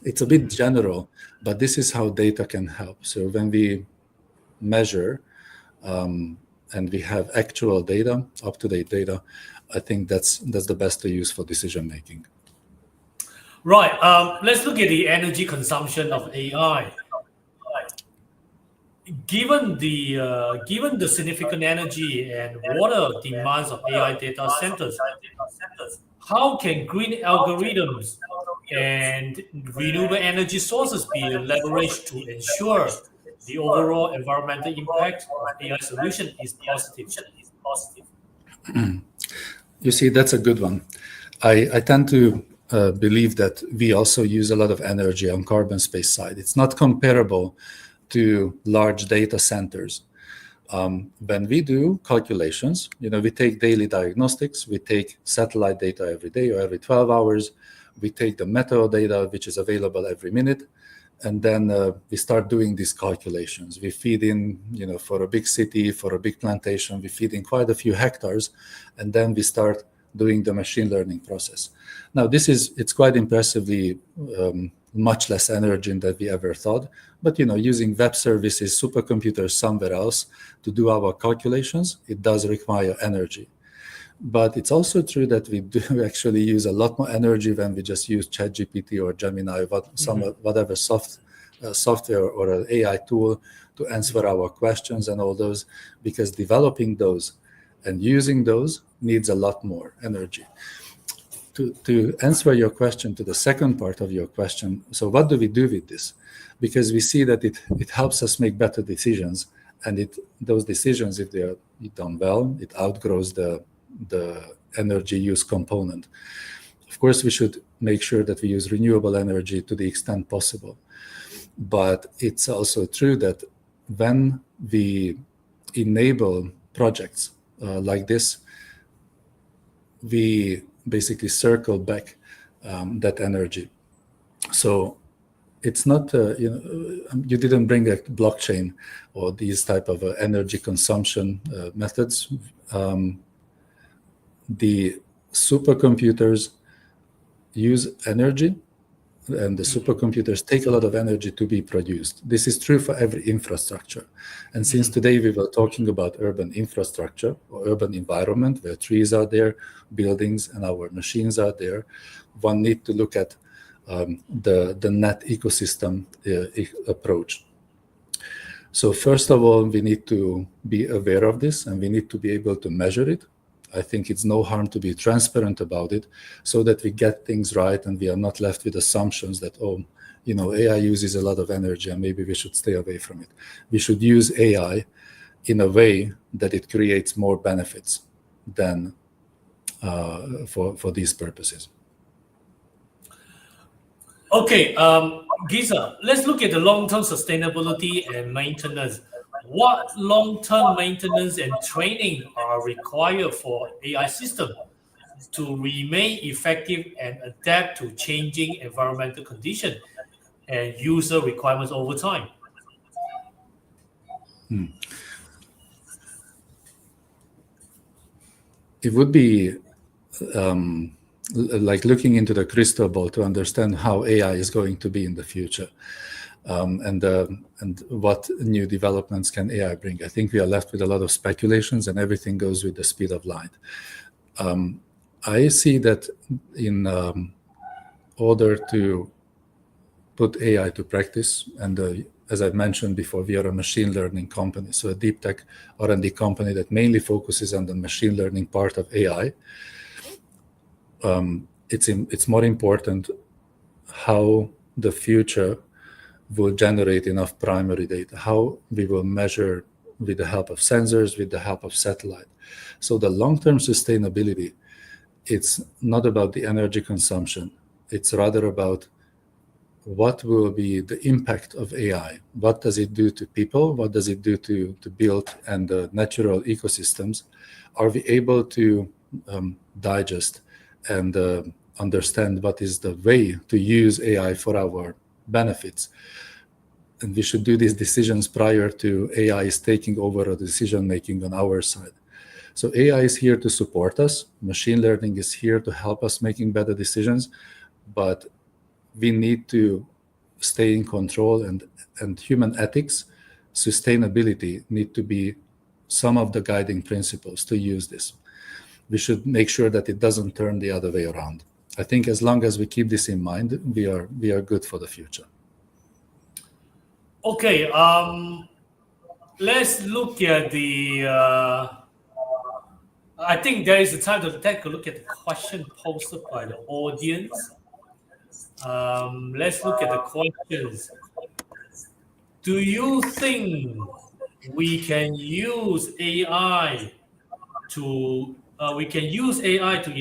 It's a bit general, but this is how data can help. So when we measure and we have actual data, up-to-date data, I think that's the best to use for decision making. Right. Let's look at the energy consumption of AI. Given the significant energy and water demands of AI data centers, how can green algorithms and renewable energy sources be leveraged to ensure the overall environmental impact of AI solution is positive? You see, that's a good one. I tend to believe that we also use a lot of energy on carbon space side. It's not comparable to large data centers. When we do calculations, we take daily diagnostics, we take satellite data every day or every 12 hours, we take the meteo data, which is available every minute, and then we start doing these calculations. We feed in, for a big city, for a big plantation, we feed in quite a few hectares, and then we start doing the machine learning process. Now, it's quite impressively much less energy than we ever thought. But, using web services, supercomputers somewhere else to do our calculations, it does require energy. But it's also true that we do actually use a lot more energy when we just use ChatGPT or Gemini, whatever software or an AI tool to answer our questions and all those, because developing those and using those needs a lot more energy. To answer your question, to the second part of your question, so what do we do with this? Because we see that it helps us make better decisions, and those decisions, if they are done well, it outgrows the energy use component. Of course, we should make sure that we use renewable energy to the extent possible. But it's also true that when we enable projects like this, we basically circle back that energy. So it's not, you didn't bring a blockchain or these type of energy consumption methods. The supercomputers use energy, and the supercomputers take a lot of energy to be produced. This is true for every infrastructure. And since today we were talking about urban infrastructure or urban environment where trees are there, buildings, and our machines are there, one need to look at the net ecosystem approach. So first of all, we need to be aware of this, and we need to be able to measure it. I think it's no harm to be transparent about it, so that we get things right and we are not left with assumptions that, AI uses a lot of energy and maybe we should stay away from it. We should use AI in a way that it creates more benefits than for these purposes. Okay, Gisa, let's look at the long-term sustainability and maintenance. What long-term maintenance and training are required for AI system to remain effective and adapt to changing environmental conditions and user requirements over time? It would be like looking into the crystal ball to understand how AI is going to be in the future. And what new developments can AI bring. I think we are left with a lot of speculations, and everything goes with the speed of light. I see that in order to put AI to practice. And as I've mentioned before, we are a machine learning company, so a deep tech R&D company that mainly focuses on the machine learning part of AI. It's more important how the future will generate enough primary data, how we will measure with the help of sensors, with the help of satellite. So the long-term sustainability, it's not about the energy consumption. It's rather about what will be the impact of AI. What does it do to people? What does it do to build and natural ecosystems? Are we able to digest and understand what is the way to use AI for our benefits? And we should do these decisions prior to AI is taking over a decision-making on our side. So AI is here to support us. Machine learning is here to help us making better decisions, but we need to stay in control, and human ethics, sustainability need to be some of the guiding principles to use this. We should make sure that it doesn't turn the other way around. I think as long as we keep this in mind, we are good for the future. Okay, let's look at the. I think there is a time to take a look at the question posted by the audience. Let's look at the questions. Do you think we can use AI to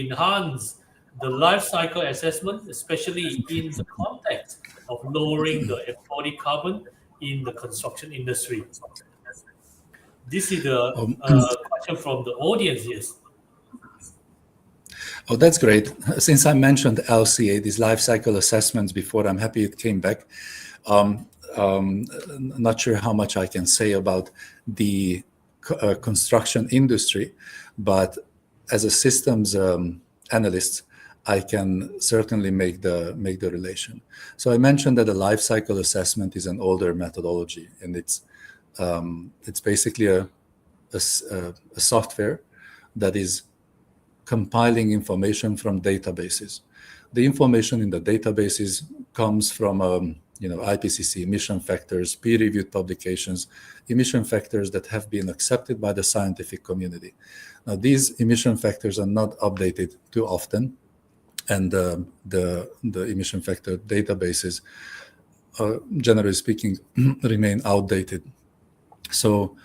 enhance the life cycle assessment, especially in the context of lowering the embodied carbon in the construction industry? This is the question from the audience, yes. Oh, that's great. Since I mentioned LCA, these life cycle assessments before, I'm happy it came back. Not sure how much I can say about the construction industry, but as a systems analyst, I can certainly make the relation. So I mentioned that the life cycle assessment is an older methodology, and it's basically a software that is compiling information from databases. The information in the databases comes from IPCC emission factors, peer-reviewed publications, emission factors that have been accepted by the scientific community. Now, these emission factors are not updated too often, and the emission factor databases, generally speaking, remain outdated. So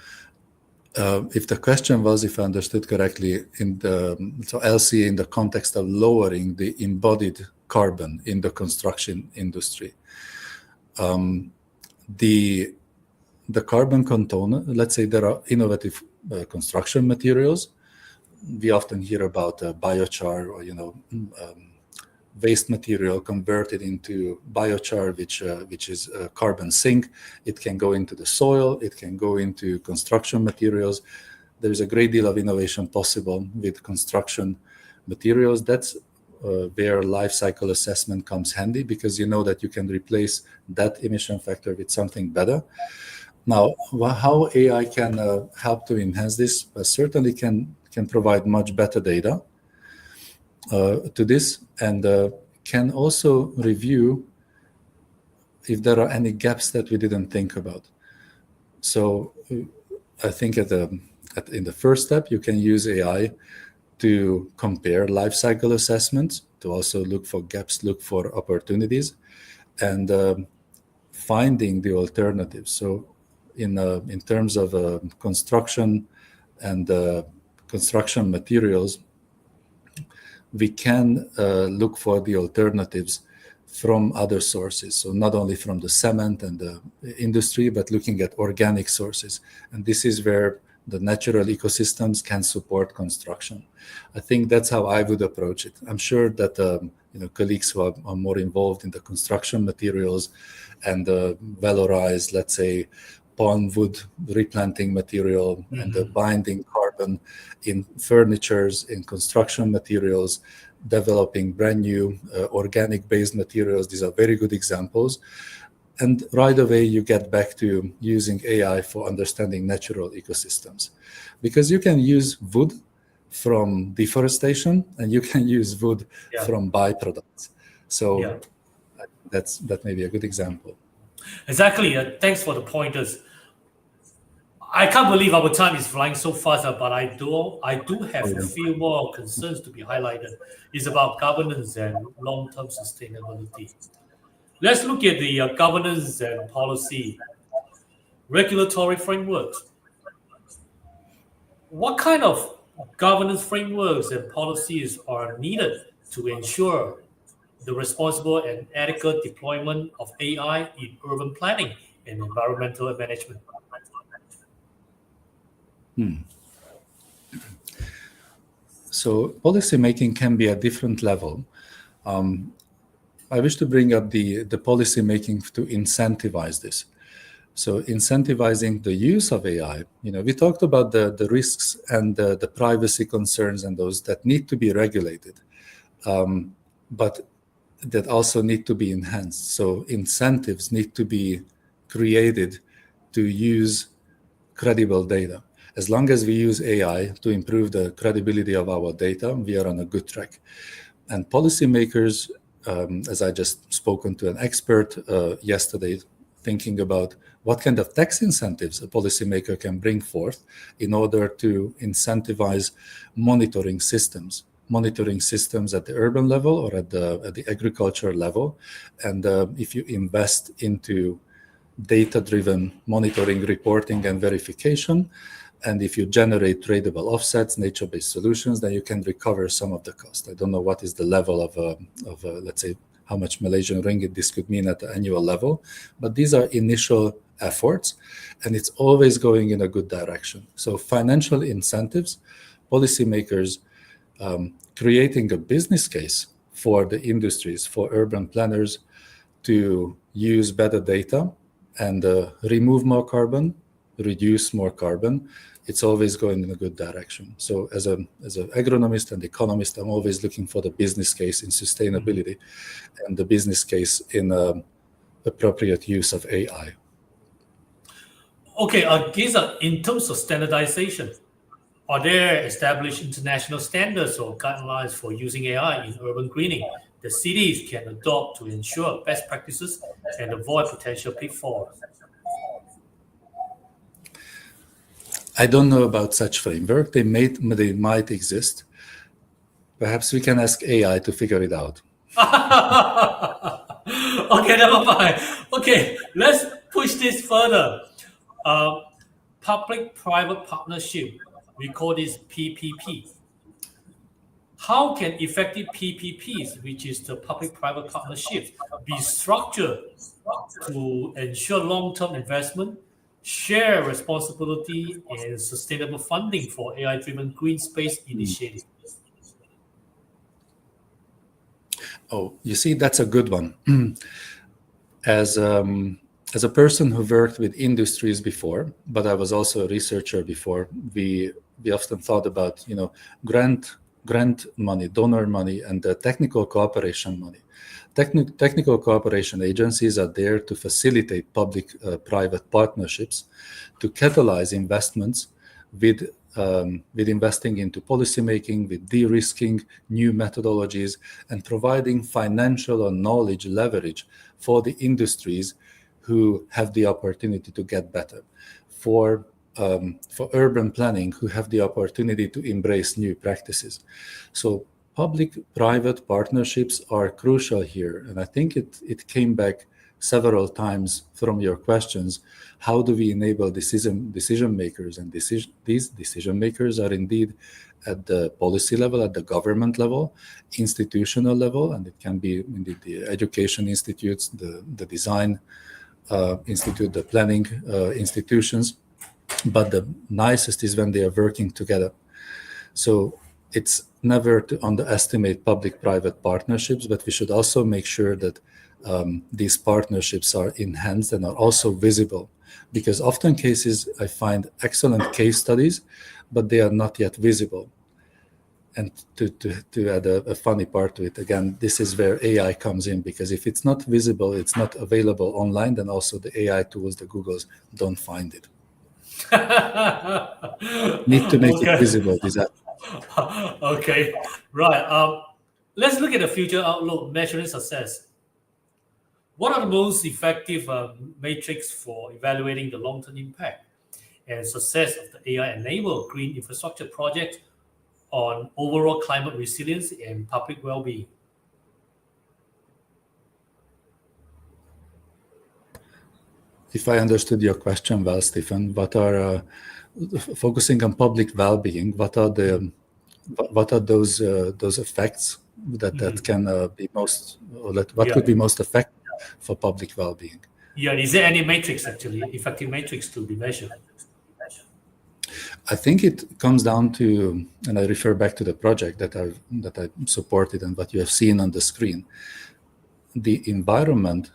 if the question was, if I understood correctly, so LCA in the context of lowering the embodied carbon in the construction industry, the carbon component, let's say there are innovative construction materials. We often hear about biochar or waste material converted into biochar, which is a carbon sink. It can go into the soil. It can go into construction materials. There is a great deal of innovation possible with construction materials. That's where life cycle assessment comes handy, because you know that you can replace that emission factor with something better. Now, how AI can help to enhance this? Certainly can provide much better data to this, and can also review if there are any gaps that we didn't think about. So I think in the first step, you can use AI to compare life cycle assessments, to also look for gaps, look for opportunities, and finding the alternatives. So in terms of construction and construction materials, we can look for the alternatives from other sources. So not only from the cement and the industry, but looking at organic sources. And this is where the natural ecosystems can support construction. I think that's how I would approach it. I'm sure that colleagues who are more involved in the construction materials and the valorized, let's say, palm wood replanting material and the binding carbon in furnitures, in construction materials, developing brand new organic-based materials. These are very good examples. And right away, you get back to using AI for understanding natural ecosystems. Because you can use wood from deforestation, and you can use wood from byproducts. So that may be a good example. Exactly. Thanks for the pointers. I can't believe our time is flying so fast, but I do have a few more concerns to be highlighted. It's about governance and long-term sustainability. Let's look at the governance and policy regulatory frameworks. What kind of governance frameworks and policies are needed to ensure the responsible and adequate deployment of AI in urban planning and environmental management? So policy making can be at different level. I wish to bring up the policy making to incentivize this. So incentivizing the use of AI, we talked about the risks and the privacy concerns and those that need to be regulated, but that also need to be enhanced. So incentives need to be created to use credible data. As long as we use AI to improve the credibility of our data, we are on a good track. And policymakers, as I just spoken to an expert yesterday, thinking about what kind of tax incentives a policymaker can bring forth in order to incentivize monitoring systems at the urban level or at the agriculture level. And if you invest into data-driven monitoring, reporting, and verification, and if you generate tradable offsets, nature-based solutions, then you can recover some of the cost. I don't know what is the level of let's say, how much Malaysian ringgit this could mean at the annual level, but these are initial efforts, and it's always going in a good direction. So financial incentives, policymakers creating a business case for the industries, for urban planners to use better data and remove more carbon, reduce more carbon, it's always going in a good direction. So as an agronomist and economist, I'm always looking for the business case in sustainability and the business case in appropriate use of AI. Okay, Giza, in terms of standardization, are there established international standards or guidelines for using AI in urban greening that cities can adopt to ensure best practices and avoid potential pitfalls? I don't know about such framework. They might exist. Perhaps we can ask AI to figure it out. Okay, never mind. Okay, let's push this further. Public-private partnership, we call this PPP. How can effective PPPs, which is the public-private partnerships, be structured to ensure long-term investment, share responsibility, and sustainable funding for AI-driven green space initiatives? Oh, you see, that's a good one. As a person who worked with industries before, but I was also a researcher before, we often thought about, grant money, donor money, and the technical cooperation money. Technical cooperation agencies are there to facilitate public-private partnerships, to catalyze investments with investing into policymaking, with de-risking new methodologies, and providing financial or knowledge leverage for the industries who have the opportunity to get better, for urban planning, who have the opportunity to embrace new practices. So public-private partnerships are crucial here, and I think it came back several times from your questions. How do we enable decision makers? And these decision makers are indeed at the policy level, at the government level, institutional level, and it can be indeed the education institutes, the design institute, the planning institutions. But the nicest is when they are working together. So it's never to underestimate public-private partnerships, but we should also make sure that these partnerships are enhanced and are also visible. Because often cases, I find excellent case studies, but they are not yet visible. And to add a funny part to it, again, this is where AI comes in, because if it's not visible, it's not available online, then also the AI tools, the Googles, don't find it. Need to make it visible. Okay, right. Let's look at the future outlook, measuring success. What are the most effective metrics for evaluating the long-term impact and success of the AI-enabled green infrastructure project on overall climate resilience and public well-being? If I understood your question well, Stephen, what are focusing on public well-being? What are those effects that can be most, or what could be most effective for public well-being? Yeah, is there any matrix actually, effective matrix to be measured? I think it comes down to, and I refer back to the project that I supported and what you have seen on the screen. The environment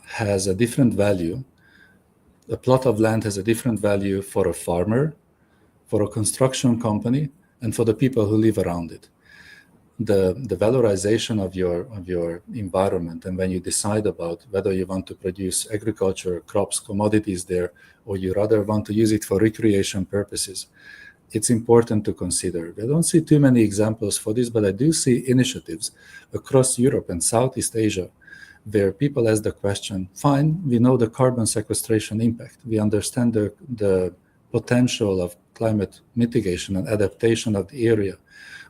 has a different value. A plot of land has a different value for a farmer, for a construction company, and for the people who live around it. The valorization of your environment, and when you decide about whether you want to produce agriculture, crops, commodities there, or you rather want to use it for recreation purposes, it's important to consider. I don't see too many examples for this, but I do see initiatives across Europe and Southeast Asia where people ask the question, fine, we know the carbon sequestration impact. We understand the potential of climate mitigation and adaptation of the area,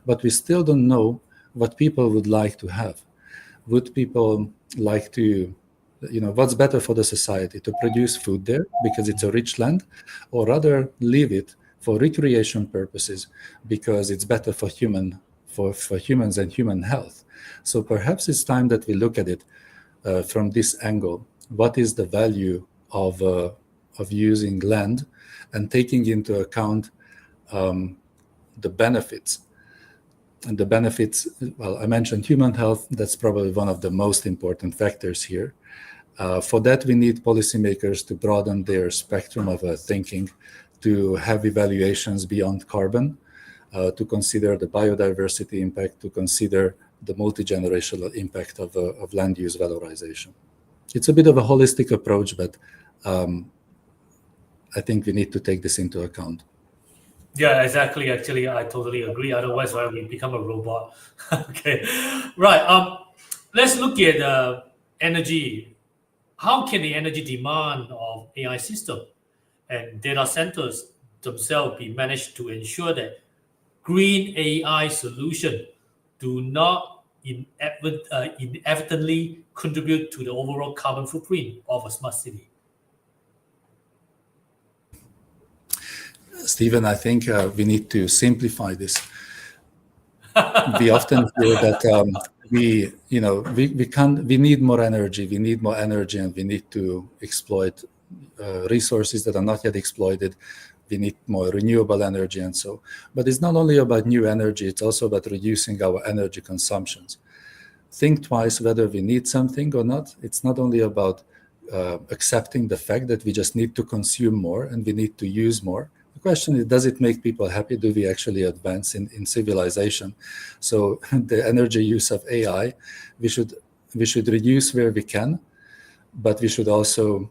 but we still don't know what people would like to have. Would people like to, what's better for the society, to produce food there because it's a rich land, or rather leave it for recreation purposes because it's better for humans and human health? So perhaps it's time that we look at it from this angle. What is the value of using land and taking into account the benefits? And the benefits, well, I mentioned human health. That's probably one of the most important factors here. For that, we need policymakers to broaden their spectrum of thinking, to have evaluations beyond carbon, to consider the biodiversity impact, to consider the multi-generational impact of land use valorization. It's a bit of a holistic approach, but I think we need to take this into account. Yeah, exactly. Actually, I totally agree. Otherwise, why we become a robot? Okay, right. Let's look at energy. How can the energy demand of AI system and data centers themselves be managed to ensure that green AI solution do not inevitably contribute to the overall carbon footprint of a smart city? Stephen, I think we need to simplify this. We often hear that we need more energy. We need more energy, and we need to exploit resources that are not yet exploited. We need more renewable energy, and so. But it's not only about new energy; it's also about reducing our energy consumptions. Think twice whether we need something or not. It's not only about accepting the fact that we just need to consume more and we need to use more. The question is, does it make people happy? Do we actually advance in civilization? So the energy use of AI, we should reduce where we can, but we should also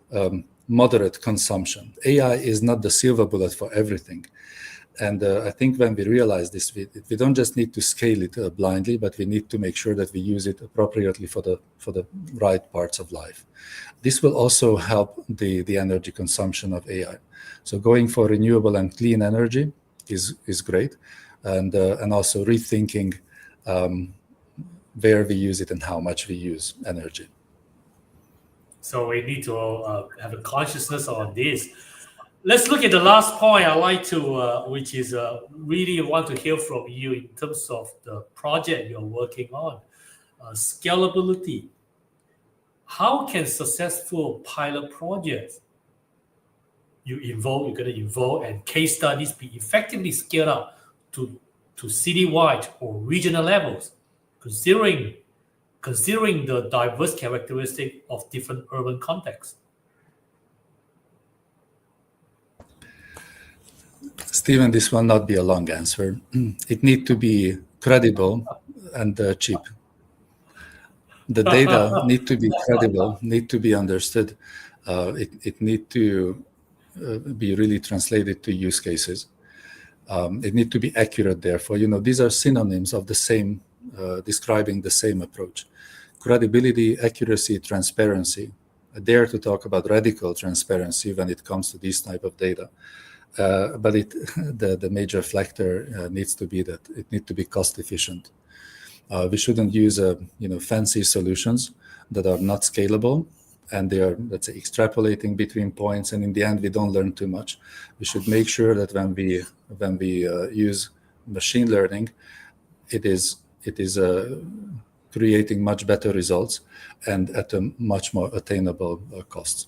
moderate consumption. AI is not the silver bullet for everything. And I think when we realize this, we don't just need to scale it blindly, but we need to make sure that we use it appropriately for the right parts of life. This will also help the energy consumption of AI. So going for renewable and clean energy is great, and also rethinking where we use it and how much we use energy. So we need to have a consciousness on this. Let's look at the last point I like to, which is really want to hear from you in terms of the project you're working on, scalability. How can successful pilot projects you're going to involve and case studies be effectively scaled up to citywide or regional levels, considering the diverse characteristics of different urban contexts? Stephen, this will not be a long answer. It needs to be credible and cheap. The data need to be credible, need to be understood. It need to be really translated to use cases. It need to be accurate. Therefore, these are synonyms of the same, describing the same approach. credibility, accuracy, transparency. I dare to talk about radical transparency when it comes to these type of data. But the major factor needs to be that it needs to be cost efficient. We shouldn't use fancy solutions that are not scalable, and they are, let's say, extrapolating between points, and in the end we don't learn too much. We should make sure that when we use machine learning, it is creating much better results and at a much more attainable cost.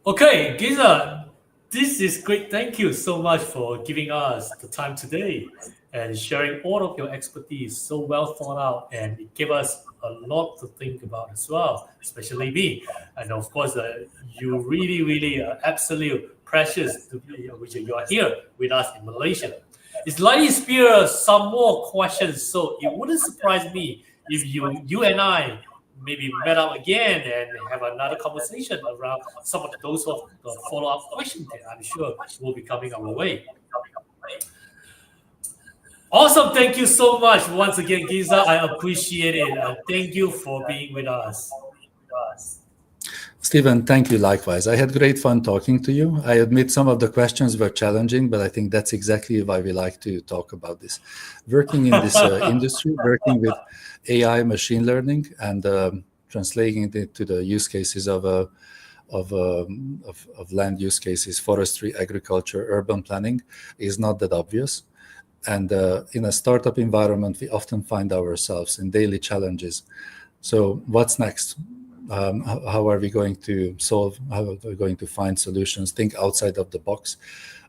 Okay, Giza, this is great. Thank you so much for giving us the time today and sharing all of your expertise, so well thought out, and it gave us a lot to think about as well, especially me. And of course, you really absolute precious to be, which you are here with us in Malaysia. It's likely to spur some more questions, so it wouldn't surprise me if you and I maybe met up again and have another conversation around some of those of the follow-up questions that I'm sure will be coming our way. Awesome. Thank you so much once again, Giza. I appreciate it. Thank you for being with us. Stephen, thank you likewise. I had great fun talking to you. I admit some of the questions were challenging, but I think that's exactly why we like to talk about this. Working in this industry, working with AI, machine learning, and translating it to the use cases of land use cases, forestry, agriculture, urban planning is not that obvious. And in a startup environment, we often find ourselves in daily challenges. So what's next? How are we going to solve? How are we going to find solutions? Think outside of the box.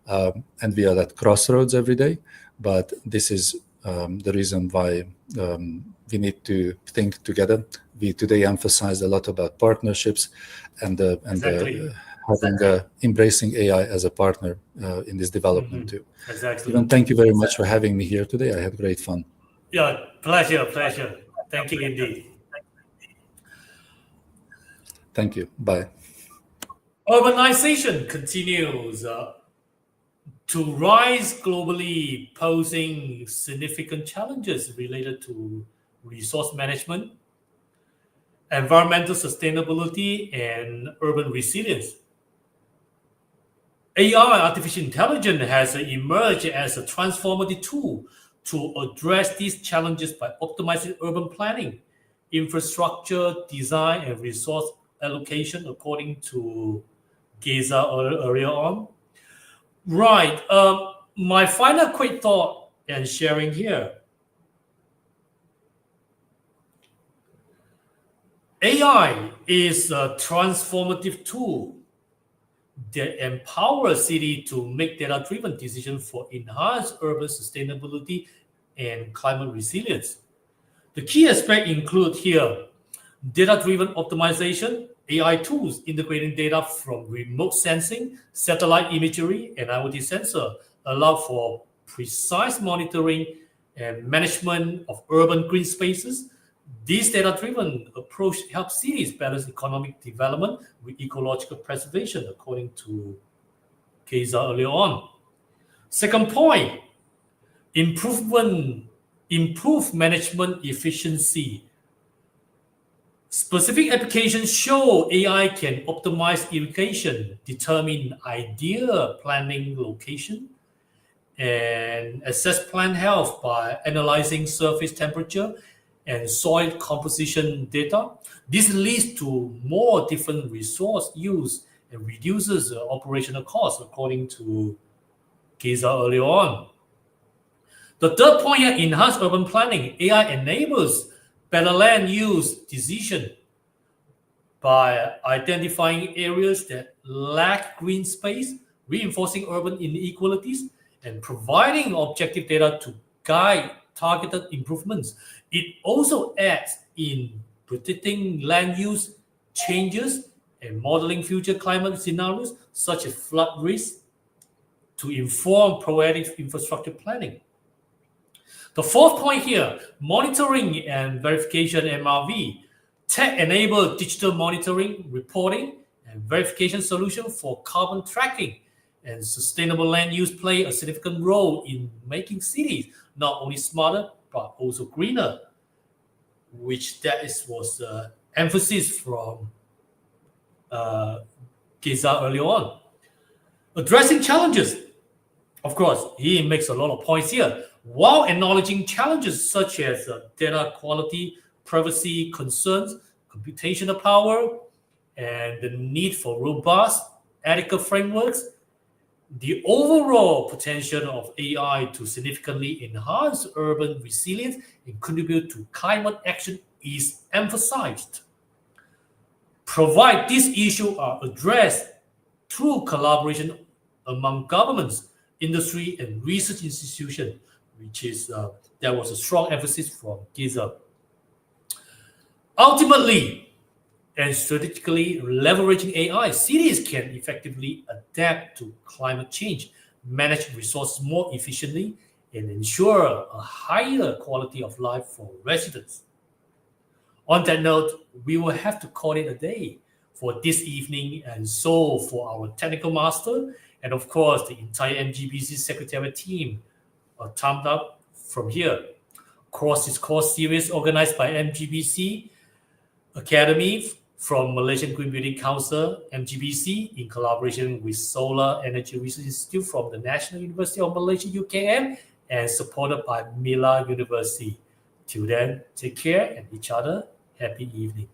And we are at crossroads every day. But this is the reason why we need to think together. We today emphasized a lot about partnerships and embracing AI as a partner in this development too. Exactly. Stephen, thank you very much for having me here today. I had great fun. Yeah, pleasure. Thank you indeed. Thank you. Bye. Urbanization continues to rise globally, posing significant challenges related to resource management, environmental sustainability, and urban resilience. AI, artificial intelligence, has emerged as a transformative tool to address these challenges by optimizing urban planning, infrastructure design, and resource allocation, according to Giza earlier on. Right. My final quick thought and sharing here. AI is a transformative tool that empowers cities to make data-driven decisions for enhanced urban sustainability and climate resilience. The key aspects include here data-driven optimization, AI tools integrating data from remote sensing, satellite imagery, and IoT sensor allow for precise monitoring and management of urban green spaces. This data-driven approach helps cities balance economic development with ecological preservation, according to Giza earlier on. Second point, improve management efficiency. Specific applications show AI can optimize irrigation, determine ideal planting location, and assess plant health by analyzing surface temperature and soil composition data. This leads to more different resource use and reduces operational costs, according to Giza earlier on. The third point here, enhanced urban planning. AI enables better land use decision by identifying areas that lack green space, reinforcing urban inequalities, and providing objective data to guide targeted improvements. It also aids in predicting land use changes and modeling future climate scenarios such as flood risk to inform proactive infrastructure planning. The fourth point here, monitoring and verification MRV. Tech-enabled digital monitoring, reporting, and verification solution for carbon tracking and sustainable land use play a significant role in making cities not only smarter, but also greener. which was emphasis from Giza earlier on. Addressing challenges. Of course, he makes a lot of points here, while acknowledging challenges such as data quality, privacy concerns, computational power, and the need for robust ethical frameworks. The overall potential of AI to significantly enhance urban resilience and contribute to climate action is emphasized. Provided these issues are addressed through collaboration among governments, industry, and research institutions, which is there was a strong emphasis from Giza. Ultimately, and strategically leveraging AI, cities can effectively adapt to climate change, manage resources more efficiently, and ensure a higher quality of life for residents. On that note, we will have to call it a day for this evening, and so for our technical master, and of course the entire MGBC Secretariat team, a thumbs up from here. This course series organized by MGBC Academy from Malaysian Green Building Council, MGBC, in collaboration with Solar Energy Research Institute from the National University of Malaysia, UKM, and supported by Mila University. Till then, take care and each other. Happy evening.